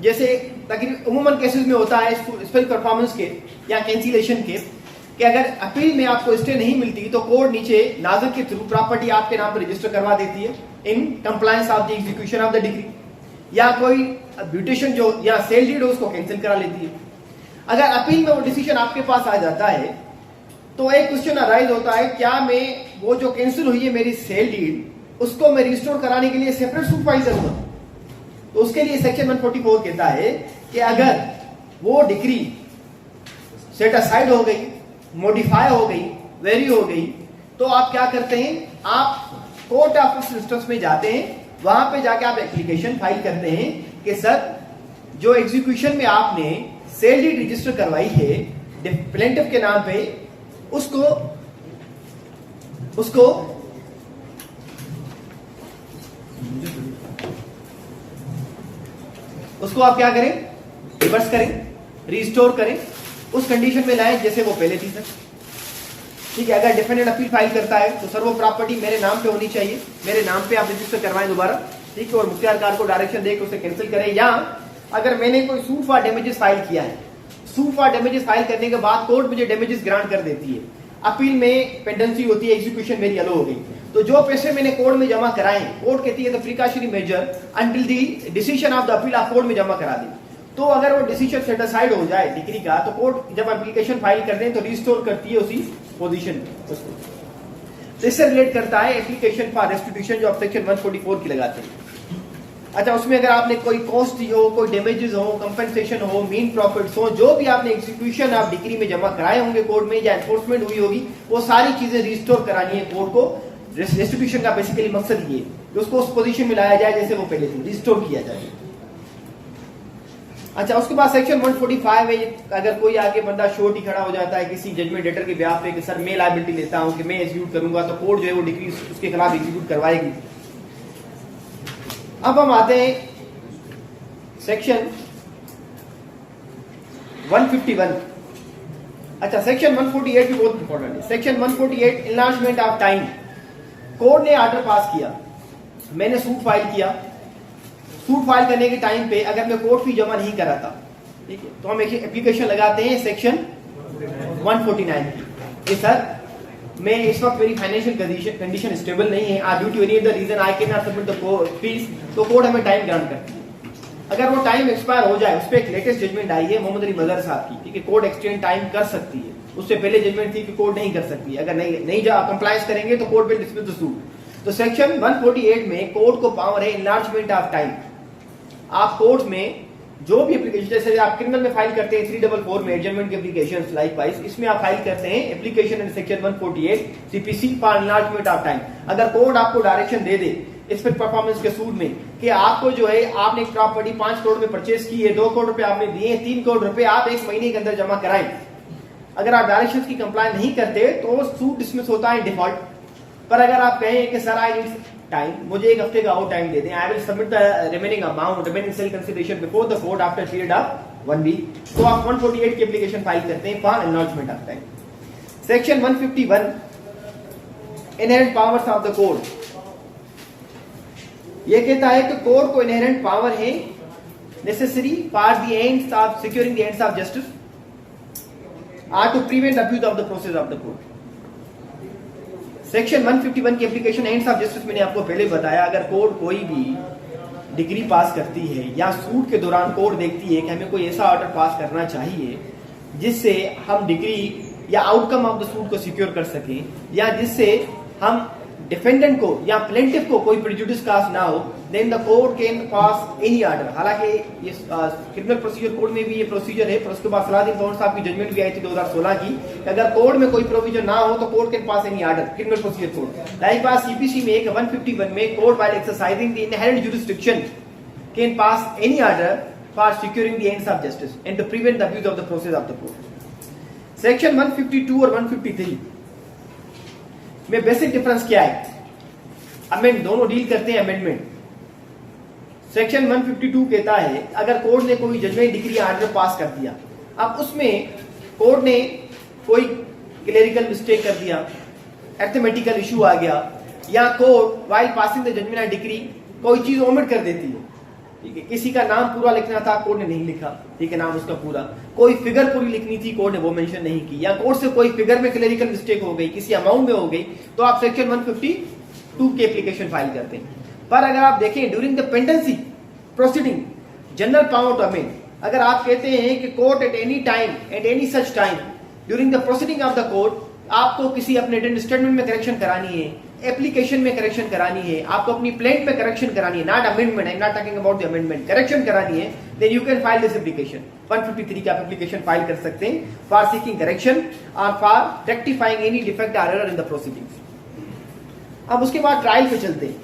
जैसे तकरीबन उमूमन केसेस में होता है स्पेशल परफॉर्मेंस के या कैंसिलेशन के कि अगर अपील में आपको स्टे नहीं मिलती तो कोर्ट नीचे नाज़िर के थ्रू प्रॉपर्टी आपके नाम पर रजिस्टर करवा देती है in compliance of the execution of the degree, या कोई म्यूटेशन जो या सेल डीड उसको कैंसिल करा लेती है। अगर अपील में वो डिसीजन आपके पास आ जाता है तो एक क्वेश्चन अराइज होता है, क्या मैं वो जो कैंसिल हुई है मेरी सेल डीड उसको मैं रिस्टोर कराने के लिए सेपरेट सूट फाइल करूंगा? तो उसके लिए सेक्शन 144 कहता है कि अगर वो डिग्री सेट असाइड हो गई, मॉडिफाई हो गई, वेरी हो गई, तो आप क्या करते हैं, आप कोर्ट ऑफ फर्स्ट इंस्टेंस में जाते हैं, वहां पे जाके आप एप्लीकेशन फाइल करते हैं कि सर जो एग्जीक्यूशन में आपने सेल डीड रजिस्टर करवाई है प्लेंटिफ के नाम पे उसको आप क्या करें, रिवर्स करें, रिस्टोर करें, उस कंडीशन में लाएं जैसे वो पहले थी सर। ठीक है, अगर डिफेंडेंट अपील फाइल करता है तो सर वो प्रॉपर्टी मेरे नाम पे होनी चाहिए, मेरे नाम पे आप रजिस्टर करवाएं दोबारा, ठीक है, और मुख्तियारकार को डायरेक्शन देकर उसे कैंसिल करें। या अगर मैंने कोई सूट फॉर डैमेजेस फाइल किया है, सूट फॉर डैमेजेस फाइल करने के बाद कोर्ट मुझे डैमेजेस ग्रांट कर देती है, अपील में पेंडेंसी होती है, एग्जीक्यूशन मेरी अलो हो गई, तो जो पैसे मैंने कोर्ट में जमा कराए, कोर्ट कहती है the precautionary major until the decision of the appeal आप कोर्ट में जमा करा दें। तो अगर वो डिसीजन सेटिस्फाइड हो जाए डिग्री का तो कोर्ट जब एप्लीकेशन फाइल करते हैं तो रिस्टोर करती है उसी पोजीशन में उसको। तो इससे रिलेट करता है एप्लीकेशन फॉर रेस्टिट्यूशन जो आप सेक्शन 144 की लगाते हैं। अच्छा, उसमें अगर आपने कोई कॉस्ट दी हो, कोई डैमेजेस हो, कंपनसेशन हो, मीन प्रॉफिट्स हो, जो भी आपने एग्जीक्यूशन आप डिग्री में जमा कराए होंगे कोर्ट में या एनफोर्समेंट हुई होगी, वो सारी चीजें रिस्टोर करानी है कोर्ट को। रेस्टिट्यूशन का बेसिकली मकसद ये कि उसको उस पोजीशन में लाया जाए जैसे वो पहले थी, रिस्टोर किया जाए। अच्छा, उसके बाद सेक्शन 145 है, अगर कोई आगे बंदा श्योरिटी खड़ा हो जाता है किसी जजमेंट लेटर के ब्याह पे कि सर मैं लायबिलिटी लेता हूं कि मैं एग्जीक्यूट करूंगा, तो कोर्ट जो है वो डिग्री उसके खिलाफ एग्जीक्यूट करवाएगी। अब हम आते हैं सेक्शन 151। अच्छा, सेक्शन 148 भी बहुत इंपॉर्टेंट है। Section 148 enlargement of time. Court ने ऑर्डर पास किया, मैंने सूट फाइल किया, सूट फाइल करने के टाइम पे अगर मैं कोर्ट फी जमा नहीं करा था, ठीक है, तो हम एक एप्लीकेशन लगाते हैं सेक्शन 149 की, सर मैं इस वक्त मेरी फाइनेंशियल कंडीशन स्टेबल नहीं है, due to any other reason I can not submit the fees, तो कोर्ट हमें टाइम ग्रांट करती है। अगर वो टाइम एक्सपायर हो जाए, उस पर एक लेटेस्ट जजमेंट आई है मोहम्मद अली मजहर साहब की, ठीक है, कोर्ट एक्सटेंड टाइम कर सकती है, उससे पहले जजमेंट थी कि कोर्ट नहीं कर सकती, अगर नहीं कंप्लायंस करेंगे तो court will dismiss the suit. तो सेक्शन 148 में कोर्ट को पावर है इनलार्जमेंट ऑफ टाइम। आप कोर्ट में जो भी एप्लीकेशन, जैसे आप क्रिमिनल में फाइल करते हैं 344 में एडजमेंट की एप्लीकेशन लाइक वाइज, इसमें आप फाइल करते हैं application in section 148 CPC for enlargement of time. अगर कोर्ट आपको डायरेक्शन दे दे इस पर परफॉर्मेंस के सूट में कि आपको जो है आपने एक प्रॉपर्टी 5 करोड़ में परचेज की है, 2 करोड़ रुपए आपने दिए, 3 करोड़ रुपए आप 1 महीने के अंदर जमा कराएं, अगर आप डायरेक्शन की कंप्लायंस नहीं करते तो सूट डिसमिस होता है डिफॉल्ट। पर अगर आप कहें कि सर आई नीड टाइम, मुझे 1 हफ्ते का और टाइम दे दें, I will submit the remaining amount remaining sale consideration before the court after period of 1 week, तो आप 148 की एप्लीकेशन फाइल करते हैं for enlargement of time. Section 151 inherent powers of the court, यह कहता है कि कोर्ट को इनहेरेंट पावर है necessary for the ends of securing the ends of justice or to prevent abuse of the process of the court। Section 151 की application ends of justice मैंने आपको पहले बताया, अगर कोर्ट कोई भी डिग्री पास करती है या सूट के दौरान कोर्ट देखती है कि हमें कोई ऐसा ऑर्डर पास करना चाहिए जिससे हम डिग्री या आउटकम ऑफ द सूट को सिक्योर कर सकें, या जिससे हम डिफेंडेंट को या प्लेंटिफ को कोई प्रेजुडिस कास्ट ना हो, then the court can pass any order. हालांकि ये क्रिमिनल प्रोसीजर कोड में भी ये प्रोसीजर है, पर उसके बाद सलाहुद्दीन गौहर साहब की जजमेंट भी आई थी 2016 की, अगर कोर्ट में कोई प्रोविजन ना हो तो court can pass any order, criminal procedure code. Like CPC में एक 151 में court while exercising the inherent jurisdiction can pass any order for securing the ends of justice and to prevent the abuse of the process of the court. Section 152 और 153 में basic difference क्या है? Amend दोनों deal करते हैं amendment. Section 152 कहता है अगर कोर्ट ने कोई जजमेंट डिग्री ऑर्डर पास कर दिया, अब उसमें कोर्ट ने कोई क्लेरिकल मिस्टेक कर दिया, अरिथमेटिकल इशू आ गया, या court while passing the judgment decree कोई चीज ओमिट कर देती है, ठीक है, किसी का नाम पूरा लिखना था, कोर्ट ने नहीं लिखा, ठीक है, नाम उसका पूरा, कोई फिगर पूरी लिखनी थी, कोर्ट ने वो मेंशन नहीं की, या कोर्ट से कोई फिगर में क्लेरिकल मिस्टेक हो गई, किसी अमाउंट में हो गई, तो आप सेक्शन 152 की एप्लीकेशन फाइल करते हैं। पर अगर आप देखें during the pendency proceeding general power to amend, अगर आप कहते हैं कि court at any time at any such time during the proceeding of the court आपको किसी अपने रिटन स्टेटमेंट में करेक्शन करानी है, एप्लीकेशन में करेक्शन करानी है, आपको अपनी प्लेंट में करेक्शन करानी है, not amendment, I am not talking about the amendment, correction करानी है, then you can file this application. 153 की आप एप्लीकेशन फाइल कर सकते हैं फॉर सीकिंग करेक्शन और फॉर रेक्टिफाइंग एनी डिफेक्ट और एरर इन द प्रोसीडिंग्स। अब उसके बाद ट्रायल पे चलते हैं।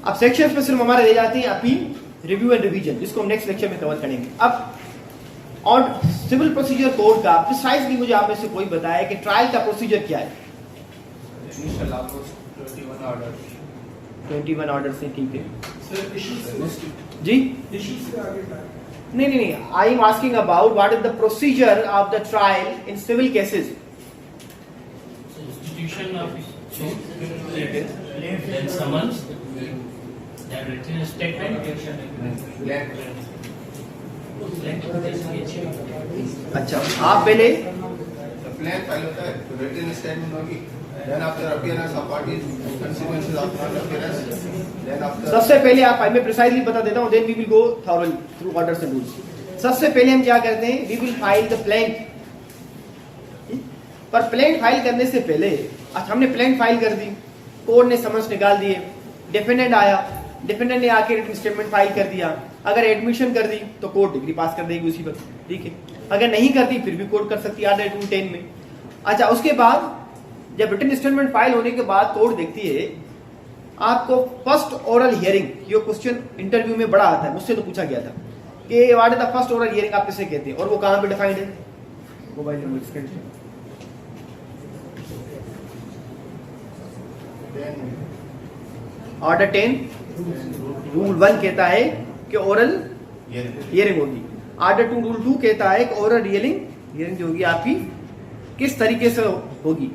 अब सेक्शंस में सिर्फ हमारे रह जाते हैं अपील, रिव्यू एंड रिवीजन, जिसको हम नेक्स्ट लेक्चर में कवर करेंगे। अब और सिविल प्रोसीजर कोड का प्रिसाइजली मुझे आप में से कोई बताया कि ट्रायल का प्रोसीजर क्या है। Initial almost 21 orders. 21 ऑर्डर से, ठीक है सर इश्यूज जी। इश्यूज से आगे का नहीं, I am asking about what is the procedure of the trial in civil cases. Institution of suit, then summons, then written statement, अच्छा, आप पहले प्लान फाइल होता है, रिटन स्टेटमेंट होगी, then after appearance of parties, consequences of non appearance, then after सबसे पहले आप मैं प्रिसाइजली बता देता हूं, then we will go thoroughly through orders and rules. सबसे पहले हम क्या करते हैं, we will file the plaint. पर प्लेंट फाइल करने से पहले, अच्छा हमने प्लेंट फाइल कर दी, कोर्ट ने समन्स निकाल दिए, डिफेंडेंट आया, डिफेंडेंट ने आके रिटन स्टेटमेंट फाइल कर दिया, अगर एडमिशन कर दी तो कोर्ट डिग्री पास कर देगी उसी पर, ठीक है, अगर नहीं करती फिर भी कोर्ट कर सकती है आर्डर 210 में। अच्छा, उसके बाद जब रिटन स्टेटमेंट फाइल होने के बाद कोर्ट देखती है आपको फर्स्ट ओरल हियरिंग, ये क्वेश्चन इंटरव्यू में बड़ा आता है, मुझसे तो पूछा गया था कि what is the first oral hearing आप किसे कहते हैं, और वो कहां पे डिफाइंड है, मोबाइल नंबर स्क्रीन पे। ऑर्डर 10 रूल 1 कहता है कि ओरल हियरिंग होगी, ऑर्डर 2 रूल 2 कहता है कि ओरल हियरिंग जो होगी आपकी किस तरीके से होगी।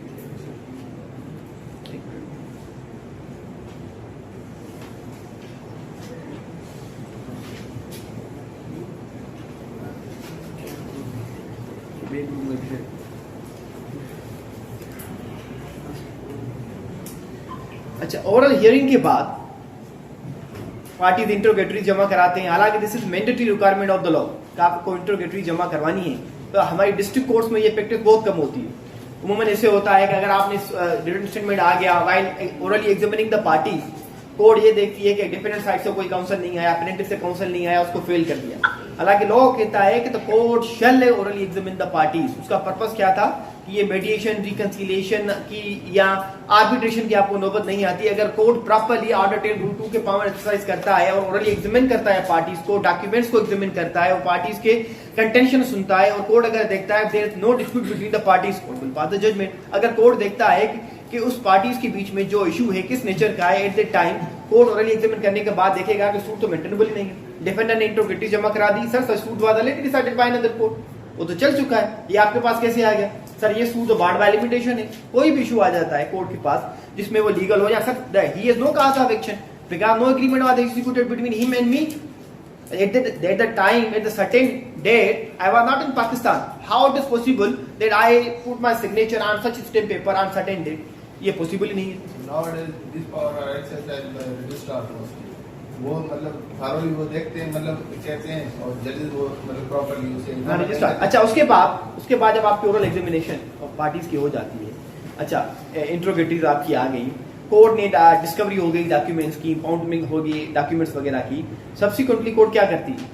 अच्छा, ओरल हियरिंग के बाद पार्टीज इंटरोगेटरी जमा कराते हैं, हालांकि this is mandatory requirement of the law कि आपको इंटरोगेटरी जमा करवानी है, तो हमारी डिस्ट्रिक्ट कोर्ट्स में ये प्रैक्टिस बहुत कम होती है। उमूमन ऐसे होता है कि अगर आपने रिटन स्टेटमेंट आ गया while orally examining the parties, court ये देखती है कि डिफेंडेंट साइड से कोई काउंसिल नहीं आया, प्लेंटिफ से काउंसिल नहीं आया, उसको फेल कर दिया। हालांकि लॉ कहता है कि the court shell orally examine the parties. उसका पर्पस क्या था कि ये मेडिएशन, रिकंसिलिएशन की या आर्बिट्रेशन की आपको नौबत नहीं आती अगर कोर्ट प्रॉपर्ली ऑर्डर 10 रूल 2 के पावर एक्सरसाइज करता है और ओरली एग्जामिन करता है पार्टीज को, डॉक्यूमेंट्स को एग्जामिन करता है और पार्टीज के कंटेंशन सुनता है, और कोर्ट अगर देखता है there is no dispute between the parties, court will pass the judgment. अगर कोर्ट देखता है कि उस पार्टीज के बीच में जो इशू है किस नेचर का है, at the time court orally examine करने के बाद देखेगा कि सूट तो मेंटेनेबल ही नहीं है, डिफेंडेंट ने इंटरोगेटरी जमा करा दी, sir suit was already decided by another court, वो तो चल चुका है, ये आपके पास कैसे आ गया, सर ये सूट तो बार्ड बाय लिमिटेशन है। कोई भी इशू आ जाता है कोर्ट के पास जिसमें वो लीगल हो, या sir he has no cause of action because no agreement was executed between him and me at the time, at the certain date, I was not in Pakistan. How it is possible that I put my signature on such stamp paper on certain date? ये possible ही नहीं है। Nowadays, this power are exercised by registrar mostly. वो मतलब thoroughly वो देखते हैं, मतलब कहते हैं और जजेस वो मतलब प्रॉपर्ली उसे रजिस्ट्रार। अच्छा, उसके बाद जब आपकी ओरल एग्जामिनेशन ऑफ पार्टीज की हो जाती है, अच्छा इंट्रोगेटरीज आपकी आ गई, कोर्ट ने डिस्कवरी हो गई डॉक्यूमेंट्स की, पाउंडमिंग हो गई डॉक्यूमेंट्स वगैरह की, सब्सिक्वेंटली कोर्ट क्या करती है,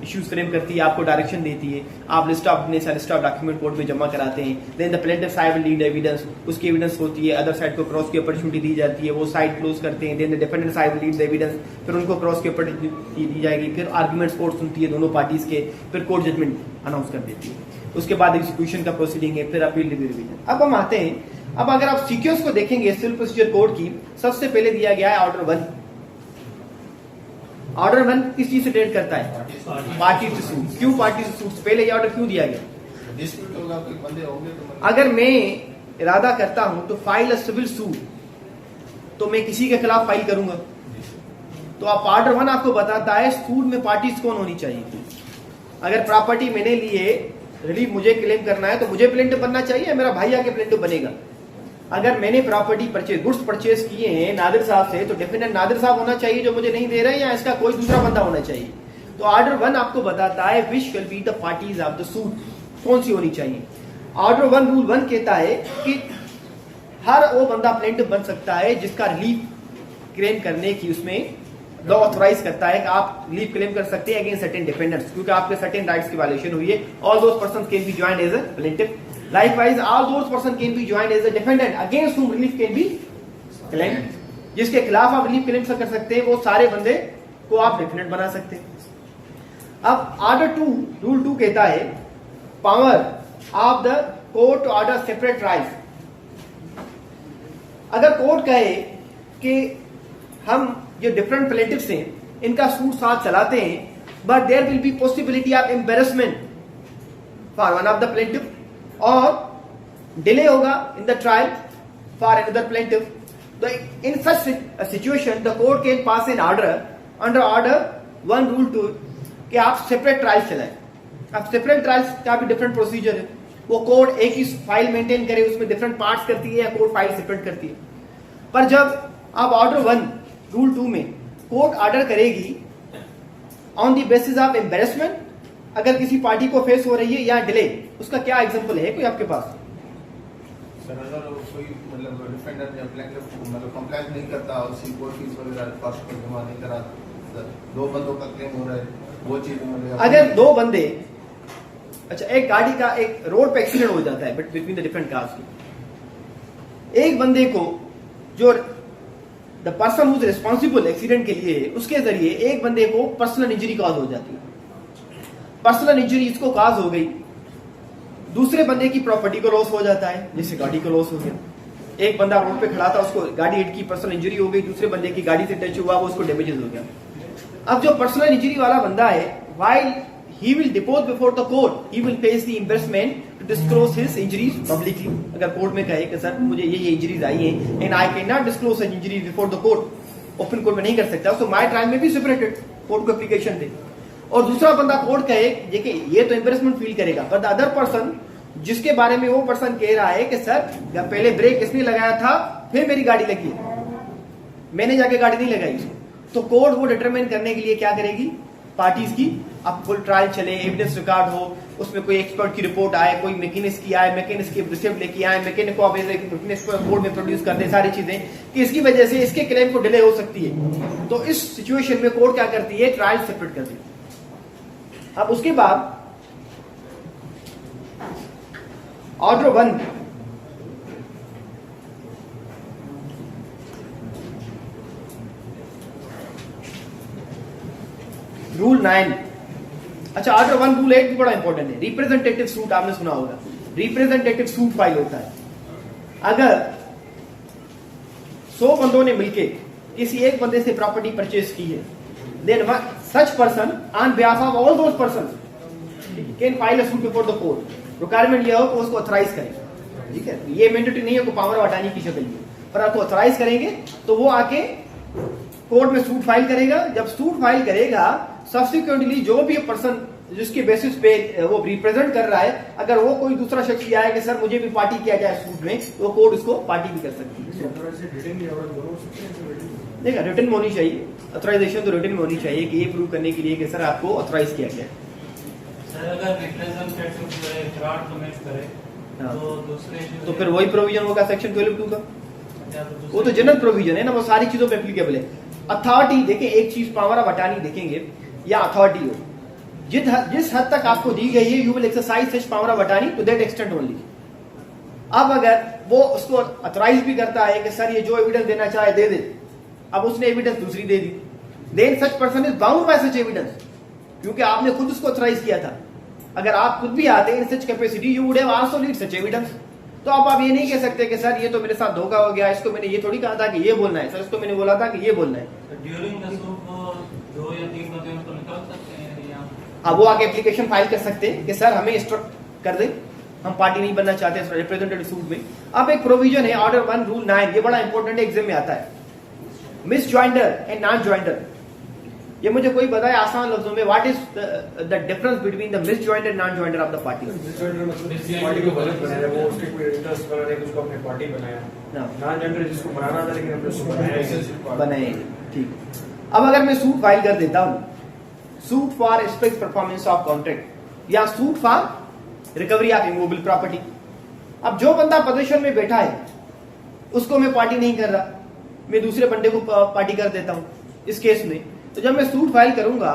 इश्यूज फ्रेम करती है, आपको डायरेक्शन देती है, आप लिस्ट ऑफ डॉक्यूमेंट कोर्ट में जमा कराते हैं, then the plaintiff side will lead evidence, उसकी एविडेंस होती है, अदर साइड को क्रॉस की अपॉर्चुनिटी दी जाती है, वो साइड क्लोज करते हैं, then the defendant side will lead the evidence, फिर उनको क्रॉस की अपॉर्चुनिटी दी जाएगी, फिर आर्गुमेंट्स कोर्ट सुनती है दोनों पार्टीज के, फिर कोर्ट जजमेंट अनाउंस कर देती है, उसके बाद एग्जीक्यूशन का प्रोसीडिंग है, फिर अपील रिवीजन। अब हम आते हैं, अब अगर आप सीक्वेंस को देखेंगे सिविल प्रोसीजर कोड की, सबसे पहले दिया गया है ऑर्डर 1। ऑर्डर 1 किस चीज से ट्रीट करता है, पार्टी टू सूट। क्यों पार्टी टू सूट, पहले ये ऑर्डर क्यों दिया गया, डिस्प्यूट होगा, कोई बंदे होंगे तो अगर मैं इरादा करता हूं तो फाइल अ सिविल सूट तो मैं किसी के खिलाफ फाइल करूंगा। तो आप ऑर्डर 1 आपको बताता है सूट में पार्टीज कौन होनी चाहिए। अगर प्रॉपर्टी मैंने लिए रिलीफ मुझे क्लेम करना है तो मुझे प्लेंटिफ बनना चाहिए, मेरा भाई आके प्लेंटिफ बनेगा। अगर मैंने प्रॉपर्टी परचेज गुड्स परचेज किए हैं नादिर साहब से, तो डेफिनेट नादिर साहब होना चाहिए जो मुझे नहीं दे रहे हैं, या इसका कोई दूसरा बंदा होना चाहिए। तो ऑर्डर 1 आपको बताता है which will be the parties of the suit, कौन सी होनी चाहिए। ऑर्डर 1 रूल 1 कहता है कि हर वो बंदा प्लेंटिफ बन सकता है जिसका रिलीफ क्लेम करने की उसमें लॉ ऑथराइज करता है कि आप रिलीफ क्लेम कर सकते हैं अगेंस्ट सर्टेन डिफेंडर्स, क्योंकि आपके सर्टेन राइट्स की वायलेशन हुई है। All those persons can be joined as a plaintiff. Likewise, all those person can be joined as a defendant against whom relief can be claimed. जिसके खिलाफ आप relief claim कर सकते हैं वो सारे बंदे को आप डिफेंडेंट बना सकते हैं। अब ऑर्डर 2 रूल 2 कहता है power of the court to order separate trials. अगर कोर्ट कहे कि हम ये डिफरेंट प्लेंटिफ्स हैं इनका सूट साथ चलाते हैं, but there will be possibility of embarrassment for one of the plaintiff और डिले होगा in the trial for another plaintiff. तो in such situation the court can pass an order under order 1 rule 2 कि आप separate trials चलाएं। अब separate trials का भी different procedure है। वो कोर्ट एक ही फाइल मेंटेन करे, उसमें डिफरेंट पार्ट्स करती है, या कोर्ट फाइल सेपरेट करती है। पर जब आप ऑर्डर 1 रूल 2 में कोर्ट ऑर्डर करेगी on the basis of embarrassment, अगर किसी पार्टी को फेस हो रही है या डिले, उसका क्या एग्जांपल है कोई आपके पास? सर अगर कोई मतलब डिफेंडर या प्लेंटिफ मतलब कंप्लेंट नहीं करता और सी कोर्ट फीस वगैरह कॉस्ट पर जमा नहीं करा, दो बंदों का क्लेम हो रहा है, वो चीज मतलब अगर दो बंदे, अच्छा एक गाड़ी का एक रोड पे एक्सीडेंट हो जाता है बिटवीन द डिफरेंट कार्स की, एक बंदे को जो the person who is responsible accident के लिए उसके जरिए एक बंदे को पर्सनल इंजरी कॉज हो जाती है। पर्सनल इंजरी इसको कॉज हो गई, दूसरे बंदे की प्रॉपर्टी को लॉस हो जाता है, जैसे गाड़ी को लॉस हो गया। एक बंदा रोड पे खड़ा था, उसको गाड़ी हिट की, पर्सनल इंजरी हो गई, दूसरे बंदे की गाड़ी से टच हुआ, वो उसको डैमेजेस हो गया। अब जो पर्सनल इंजरी वाला बंदा है, while he will depose before the court, he will face the embarrassment to disclose his injuries publicly. अगर कोर्ट में कहे कि सर मुझे ये इंजरीज आई हैं and I can not disclose his injuries before the court, open court में नहीं कर सकता, सो माय ट्रायल में भी सेपरेटेड कोर्ट को एप्लीकेशन दे। और दूसरा बंदा कोर्ट कहे देखिए ये तो एम्बैरेसमेंट फील करेगा, पर द अदर पर्सन जिसके बारे में वो पर्सन कह रहा है कि सर पहले ब्रेक इसने लगाया था फिर मेरी गाड़ी लगी, मैंने जाके गाड़ी नहीं लगाई, तो कोर्ट वो डिटरमाइन करने के लिए क्या करेगी, पार्टीज की अब फुल ट्रायल चले, एविडेंस रिकॉर्ड हो, उसमें कोई एक्सपर्ट की रिपोर्ट आए, कोई मैकेनिस्ट की आए, मैकेनिस्ट की रिसिप्ट लेके आए, मैकेनिक को कोर्ट में प्रोड्यूस कर दे, सारी चीजें कि इसकी वजह से इसके क्लेम को डिले हो सकती है। तो इस सिचुएशन में कोर्ट क्या करती है, ट्रायल सेपरेट करती है। अब उसके बाद ऑर्डर 1 रूल 9, अच्छा ऑर्डर 1 रूल 8 भी बड़ा इंपॉर्टेंट है। रिप्रेजेंटेटिव सूट आपने सुना होगा, रिप्रेजेंटेटिव सूट फाइल होता है। अगर 100 बंदों ने मिलके किसी एक बंदे से प्रॉपर्टी परचेज की है, then such person on behalf of all those persons can file a suit before the court. Requirement यह हो कि उसको ऑथराइज करें, ठीक है, ये मैंडेटरी नहीं है कि पावर हटाने की शक्ल में, पर आपको ऑथराइज करेंगे तो वो आके कोर्ट में सूट फाइल करेगा। जब सूट फाइल करेगा सब्सिक्वेंटली जो भी पर्सन जिसके बेसिस पे वो रिप्रेजेंट कर रहा है, अगर वो कोई दूसरा शख्स आया कि सर मुझे भी पार्टी किया जाए सूट में, तो कोर्ट उसको पार्टी भी कर सकती है। देखा रिटर्न में होनी चाहिए, ऑथराइजेशन तो रिटर्न में होनी चाहिए कि ये प्रूव करने के लिए कि सर आपको ऑथराइज किया गया। सर अगर रिप्रेजेंटेटिव करे, फ्रॉड कमिट करे, तो दूसरे तो फिर वही प्रोविजन होगा सेक्शन 12(2) का, वो तो जनरल प्रोविजन है ना, वो सारी चीजों पे एप्लीकेबल है। अथॉरिटी देखें, एक चीज पावर ऑफ अटॉर्नी देखेंगे या अथॉरिटी हो, जिस हद तक आपको दी गई है, you will exercise such power of attorney to that extent only. अब अगर वो उसको ऑथराइज भी करता है कि सर ये जो एविडेंस देना चाहे दे दे, अब उसने एविडेंस दूसरी दे दी, then such person is bound by such evidence, क्योंकि आपने खुद उसको ऑथराइज किया था। अगर आप खुद भी आते in such capacity, you would have also lead such evidence. तो अब आप ये नहीं कह सकते कि सर ये तो मेरे साथ धोखा हो गया, इसको मैंने ये थोड़ी कहा था कि ये बोलना है, सर इसको मैंने बोला था कि ये बोलना है। ड्यूरिंग द सूट 2 या 3 बंदे उनको निकाल सकते हैं या अब वो आके एप्लीकेशन फाइल कर सकते हैं कि सर हमें इंस्ट्रक्ट कर दे, हम पार्टी नहीं बनना चाहते रिप्रेजेंटेटिव सूट में। अब एक प्रोविजन है ऑर्डर 1 रूल 9, ये बड़ा इंपॉर्टेंट है, एग्जाम में आता है। मिस ज्वाइंटर एंड नॉन ज्वाइंटर, ये मुझे कोई बताए आसान लफ्जों में, what is the difference between the miss ज्वाइंटर and non ज्वाइंटर of the party? Miss ज्वाइंटर मतलब पार्टी को गलत बनाया, वो उसके कोई इंटरेस्ट बनाने के उसको अपने पार्टी बनाया। नॉन ज्वाइंटर जिसको बनाना था लेकिन हमने उसको बनाया। ठीक, अब अगर मैं सूट फाइल कर देता हूं, suit for expect performance of contract या suit for recovery of immovable property, अब जो बंदा पोजीशन में बैठा है उसको मैं पार्टी नहीं कर रहा, मैं दूसरे बंदे को पार्टी कर देता हूं इस केस में। तो जब मैं सूट फाइल करूंगा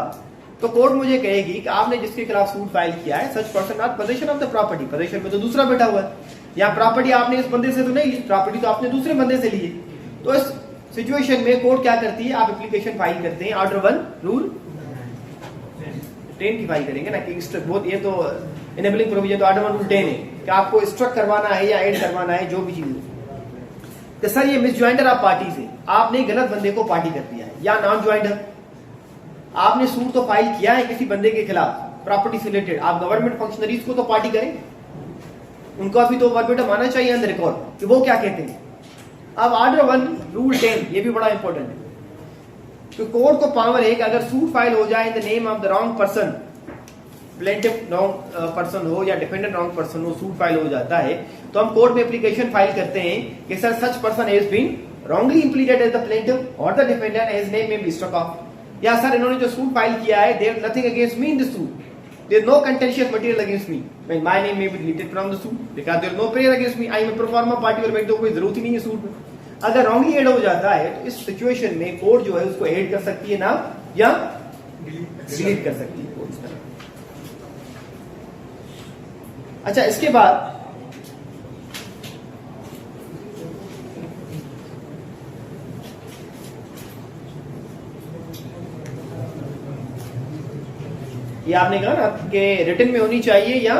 तो कोर्ट मुझे कहेगी कि आपने जिसके खिलाफ सूट फाइल किया है such person not position of the property, position में तो दूसरा बैठा हुआ है, या प्रॉपर्टी आपने इस बंदे से तो नहीं ली, प्रॉपर्टी तो आपने दूसरे बंदे से ली है। तो इस सिचुएशन में कोर्ट क्या करती है, आप एप्लीकेशन फाइल करते हैं, ऑर्डर 1 रूल 10 की फाइल करेंगे ना कि बहुत, ये तो इनेबलिंग प्रोविजन तो ऑर्डर 1 रूल 10 है कि आपको इंस्ट्रक्ट करवाना है या ऐड करवाना है, जो भी चीज है। तो सर ये मिस ज्वाइंटर ऑफ पार्टी से आपने गलत बंदे को पार्टी कर दिया है, या नॉन ज्वाइंटर, आपने सूट तो फाइल किया है किसी बंदे के खिलाफ प्रॉपर्टी से रिलेटेड, आप गवर्नमेंट फंक्शनरीज को तो पार्टी करें, उनको अभी तो वर्बेटम आना चाहिए अंदर रिकॉर्ड कि वो क्या कहते हैं। अब ऑर्डर 1 रूल 10 ये भी बड़ा इंपॉर्टेंट है, तो कोर्ट को पावर है कि अगर सूट फाइल हो जाए in the name of the wrong person, plaintiff wrong person हो या डिफेंडेंट रॉन्ग पर्सन हो, सूट फाइल हो जाता है तो हम कोर्ट में एप्लीकेशन फाइल करते हैं कि sir such person has been wrongly implicated as the plaintiff और the defendant, his name may be struck off, या सर इन्होंने जो सूट फाइल किया है there nothing against me in this suit, there no contentious material against me, when my name may be deleted from the suit because there no prayer against me, I am a pro forma party और मेरी तो कोई जरूरत ही नहीं है suit में। अगर wrongly add हो जाता है तो इस सिचुएशन में कोर्ट जो है उसको ऐड कर सकती है ना या डिलीट कर सकती है। अच्छा, इसके बाद ये आपने कहा ना कि रिटन में होनी चाहिए या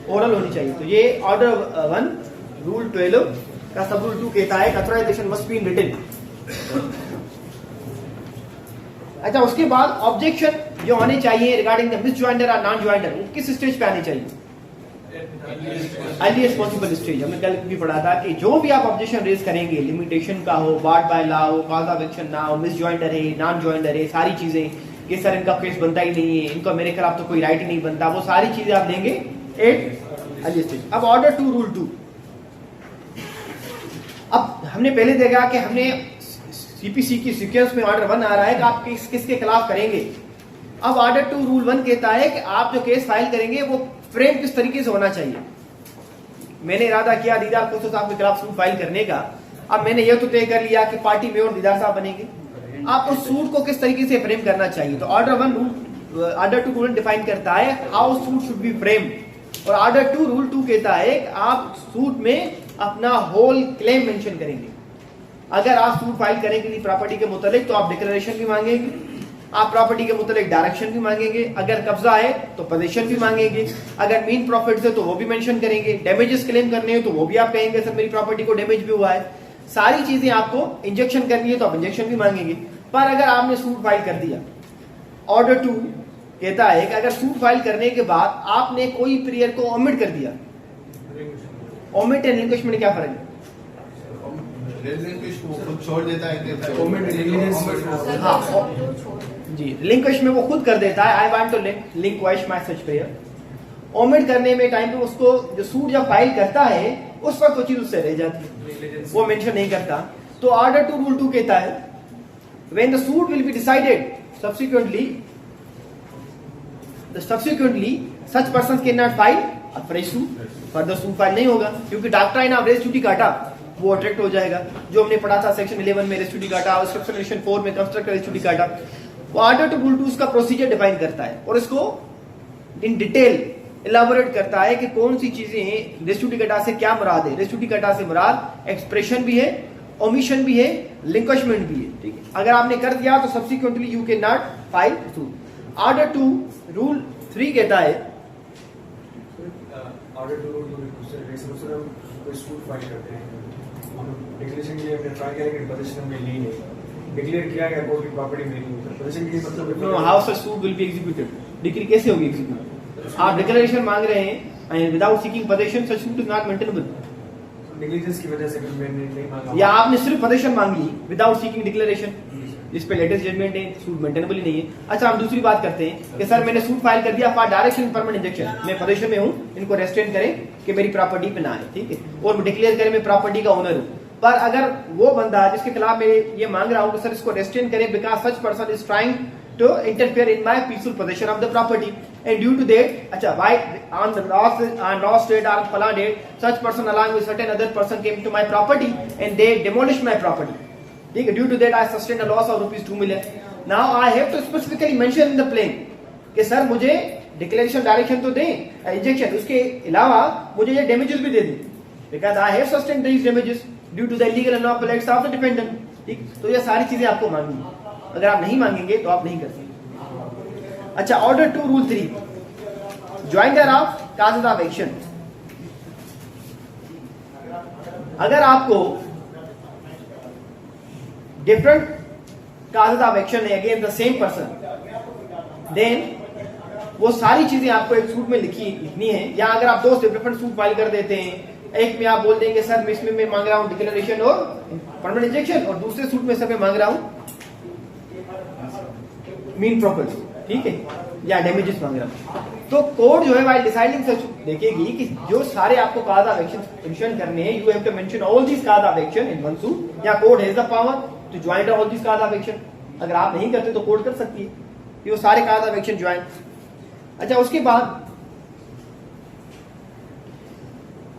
ओरल होनी चाहिए, तो ये ऑर्डर 1 रूल 12 का सब रूल 2 कहता है authorisation must be in written. अच्छा, उसके बाद ऑब्जेक्शन जो आने चाहिए रिगार्डिंग द मिस ज्वाइंटर और नॉन ज्वाइंटर, वो किस स्टेज पे आने चाहिए? Earliest possible stage. हमने कल भी पढ़ा था कि जो भी आप ऑब्जेक्शन रेज करेंगे, लिमिटेशन का हो, बार्ड बाय लॉ हो, कॉज ऑफ एक्शन ना हो, मिस ज्वाइंटर है, नॉन ज्वाइंटर है, सारी चीजें कि सर इनका केस बनता ही नहीं है, इनका मेरे खिलाफ तो कोई राइट ही नहीं बनता, वो सारी चीजें आप देंगे एट अर्लीएस्ट स्टेज। अब ऑर्डर 2 रूल 2, अब हमने पहले देखा कि हमने सीपीसी की सीक्वेंस में ऑर्डर 1 आ रहा है कि आप किसके खिलाफ करेंगे। अब ऑर्डर 2 रूल 1 कहता है कि आप जो केस फाइल करेंगे वो फ्रेम किस तरीके से होना चाहिए। मैंने इरादा किया दीदार खोसो साहब के खिलाफ सूट फाइल करने का, अब मैंने ये तो तय कर लिया कि पार्टी में और दीदार साहब बनेंगे, आप उस सूट को किस तरीके से फ्रेम करना चाहिए। तो order 1 rule order 2 rule define करता है how suit should be frame, और ऑर्डर 2 रूल 2 कहता है कि आप सूट में अपना होल क्लेम मेंशन करेंगे। अगर आप सूट फाइल करेंगे किसी प्रॉपर्टी के मुतालिक तो आप डिक्लेरेशन भी मांगेंगे, आप प्रॉपर्टी के मुतालिक डायरेक्शन भी मांगेंगे, अगर कब्जा है तो पोजीशन भी मांगेंगे, अगर मीन प्रॉफिट है तो वो भी मेंशन करेंगे, डैमेजेस क्लेम करने हैं तो वो भी आप कहेंगे सर मेरी प्रॉपर्टी को डैमेज भी हुआ है, सारी चीजें आपको इंजेक्शन करनी है तो आप इंजेक्शन भी मांगेंगे। पर अगर आपने सूट फाइल कर दिया, ऑर्डर 2 कहता है कि अगर सूट फाइल करने के बाद आपने कोई पीरियड को ओमिट कर दिया, ओमिट एंड रिलिंक्विश में क्या फर्क है? रिलिंक्विश वो खुद छोड़ देता है, हाँ जी, रिलिंक्विश में वो खुद कर देता है, I want to relinquish my such prayer. Omit करने में टाइम पे उसको जो सूट जब फाइल करता है उस वक्त वो चीज उससे रह जाती है, वो मेंशन नहीं करता। तो ऑर्डर 2 रूल 2 कहता है when the suit will be decided subsequently such persons cannot file a fresh suit, further suit file नहीं होगा क्योंकि डॉक्ट्राइन ऑफ रेस जुडिकाटा वो अट्रैक्ट हो जाएगा, जो हमने पढ़ा था सेक्शन 11 में रेस जुडिकाटा और सेक्शन 4 में कंस्ट्रक्ट रेस जुडिकाटा। वो ऑर्डर 2 रूल 2 उसका प्रोसीजर डिफाइन करता है और इसको इन डिटेल इलाबोरेट करता है कि कौन सी चीजें हैं, रेस जुडिकाटा से क्या मुराद है। रेस जुडिकाटा से मुराद एक्सप्रेशन भी है, ओमिशन भी है, लिंक्विशमेंट भी है, ठीक है। अगर आपने कर दिया तो subsequently you can not file suit. Order 2 rule 3 कहता है ऑर्डर 2 रूल 2 कोई सूट फाइल करते हैं, हम डिक्लेरेशन के लिए हमने ट्राई किया कि पोजीशन में ली नहीं, डिक्लेयर किया गया कोई प्रॉपर्टी में नहीं, पोजीशन के मतलब know how such suit will be executed, decree कैसे होगी एग्जीक्यूट? आप डिक्लेरेशन मांग रहे हैं and without seeking position such suit is not maintainable. Negligence की वजह से मैंने नहीं मांगा, या आपने सिर्फ पोजीशन मांग ली विदाउट सीकिंग डिक्लेरेशन, इस पे लेटेस्ट जजमेंट है, सूट मेंटेनेबल ही नहीं है। अच्छा, हम दूसरी बात करते हैं कि सर मैंने सूट फाइल कर दिया फॉर डायरेक्शन परमानेंट इंजेक्शन, मैं पोजीशन में हूं, इनको रेस्ट्रेन करें कि मेरी प्रॉपर्टी पे ना आए, ठीक है, और डिक्लेयर करें मैं प्रॉपर्टी का ओनर हूं। पर अगर वो बंदा जिसके खिलाफ मैं ये मांग रहा हूं कि सर इसको रेस्ट्रेन करें because such person is trying to interfere in my peaceful possession of the property and due to that acha why on the last date or fala date such person along with certain other person came to my property and they demolished my property, ठीक है, due to that I sustained a loss of rupees 2 million. now I have to specifically mention in the plain कि sir मुझे declaration direction तो दें injection, उसके अलावा मुझे ये डैमेजेस भी दे दें because I have sustained these damages due to the illegal and unlawful acts of the defendant, ठीक, तो ये सारी चीजें आपको मांगनी है, अगर आप नहीं मांगेंगे तो आप नहीं कर सकते। अच्छा, order 2 rule 3 joinder of causes of action. अगर आपको डिफरेंट काजेज ऑफ एक्शन है against the same person, then वो सारी चीजें आपको एक सूट में लिखनी है, या अगर आप 2 डिफरेंट सूट फाइल कर देते हैं, एक में आप बोल देंगे सर इसमें मैं मांग रहा हूं डिक्लेरेशन और परमानेंट इंजेक्शन, और दूसरे सूट में सर मैं मांग रहा हूं मीन प्रॉपर्टी, ठीक है, या डैमेजेस मांग रहा हूं, तो कोर्ट जो है वाइल डिसाइडिंग सच देखेगी कि जो सारे आपको काज ऑफ एक्शन मेंशन करने हैं, you have to mention all these cause of action in one suit, या court has the power to join all these cause of action. अगर आप नहीं करते तो कोर्ट कर सकती है कि वो सारे काज ऑफ एक्शन ज्वाइन। अच्छा, उसके बाद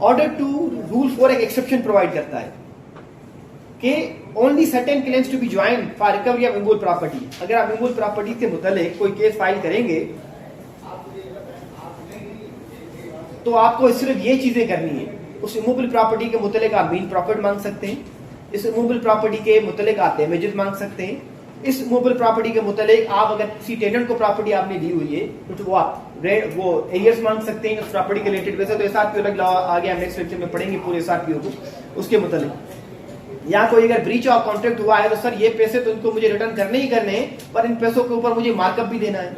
ऑर्डर 2 रूल 4 एक एक्सेप्शन प्रोवाइड करता है कि only certain claims to be joint for recovery of immovable property. अगर आप इमूवेबल प्रॉपर्टी के मुतालिक कोई केस फाइल करेंगे तो आपको सिर्फ ये चीजें करनी है, उस इमूवेबल प्रॉपर्टी के मुतालिक आप मीन प्रॉफिट मांग सकते हैं, इस इमूवेबल प्रॉपर्टी के मुतालिक आप डैमेजेस मांग सकते हैं, इस इमूवेबल प्रॉपर्टी के मुतालिक आप अगर किसी टेनेंट को प्रॉपर्टी आपने दी हुई है तो वो एरियर्स मांग सकते हैं उस प्रॉपर्टी के रिलेटेड। वैसे तो एसआरपीओ अलग लॉ आ गया, नेक्स्ट लेक्चर में पढ़ेंगे पूरे एसआरपीओ को, उसके मुतालिक। या कोई अगर ब्रीच ऑफ कॉन्ट्रैक्ट हुआ है तो सर ये पैसे तो इनको मुझे रिटर्न करने ही करने हैं, पर इन पैसों के ऊपर मुझे मार्कअप भी देना है,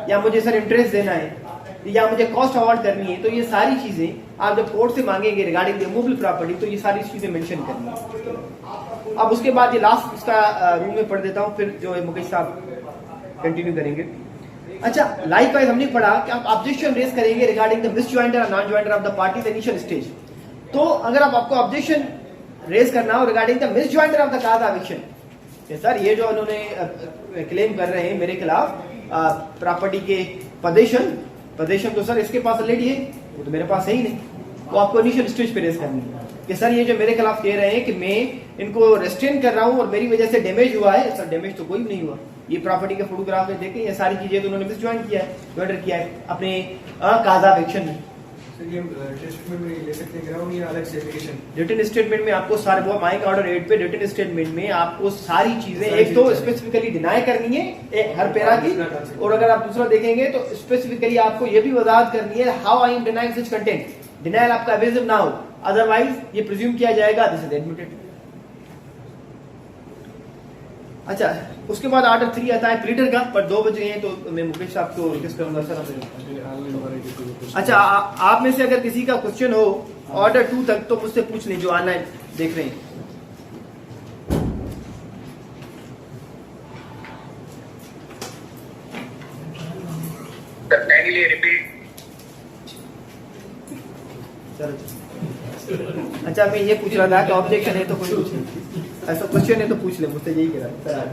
या मुझे सर इंटरेस्ट देना है, या मुझे कॉस्ट अवार्ड करनी है, तो ये सारी चीजें आप जब कोर्ट से मांगेंगे रिगार्डिंग द इमूवेबल प्रॉपर्टी तो ये सारी चीजें मेंशन करनी है। अब उसके बाद ये लास्ट इसका रूल में पढ़ देता हूँ, फिर जो है मुकेश साहब कंटिन्यू करेंगे। अच्छा, लाइकवाइज हमने पढ़ा कि आप ऑब्जेक्शन रेज करेंगे रिगार्डिंग द मिसजॉइंटर और non joinder of the parties initial stage. तो अगर आपको ऑब्जेक्शन रेज करना हो regarding the misjoinder of the cause of action, sir ये जो उन्होंने क्लेम कर रहे हैं मेरे खिलाफ प्रॉपर्टी के पोजीशन तो सर इसके पास ऑलरेडी है, वो तो मेरे पास है ही नहीं, वो आपको इनिशियल स्टेज पे रेज करनी है कि सर ये जो मेरे खिलाफ कह रहे हैं कि मैं इनको रेस्ट्रेन कर रहा हूं और मेरी वजह से डैमेज हुआ है, सर डैमेज तो कोई भी नहीं हुआ, ये प्रॉपर्टी के फोटोग्राफ में देखें, ये सारी चीजें तो उन्होंने मिसजॉइन किया है, ज्वाइंटर किया है अपने काज ऑफ एक्शन में। रिटन स्टेटमेंट में आपको सारे वो माइक ऑर्डर 8 पे रिटन स्टेटमेंट में आपको सारी चीजें एक तो स्पेसिफिकली डिनाई करनी है हर पैरा की, और अगर आप दूसरा देखेंगे तो स्पेसिफिकली आपको ये भी वजाहत करनी है how I am denying such content, denial आपका अवेजिव ना हो, अदरवाइज ये प्रिज्यूम किया जाएगा दिस इज एडमिटेड। अच्छा, उसके बाद ऑर्डर 3 आता है प्लीडर का, पर 2 बज गए हैं तो मैं मुकेश साहब को रिक्वेस्ट करूंगा सर। अच्छा, आप में से अगर किसी का क्वेश्चन हो ऑर्डर 2 तक तो मुझसे पूछ लें जो ऑनलाइन देख रहे हैं। Kindly repeat. अच्छा, मैं ये पूछ रहा था कि ऑब्जेक्शन है तो कोई पूछ, ऐसा क्वेश्चन है तो पूछ ले, मुझसे यही कह रहा है।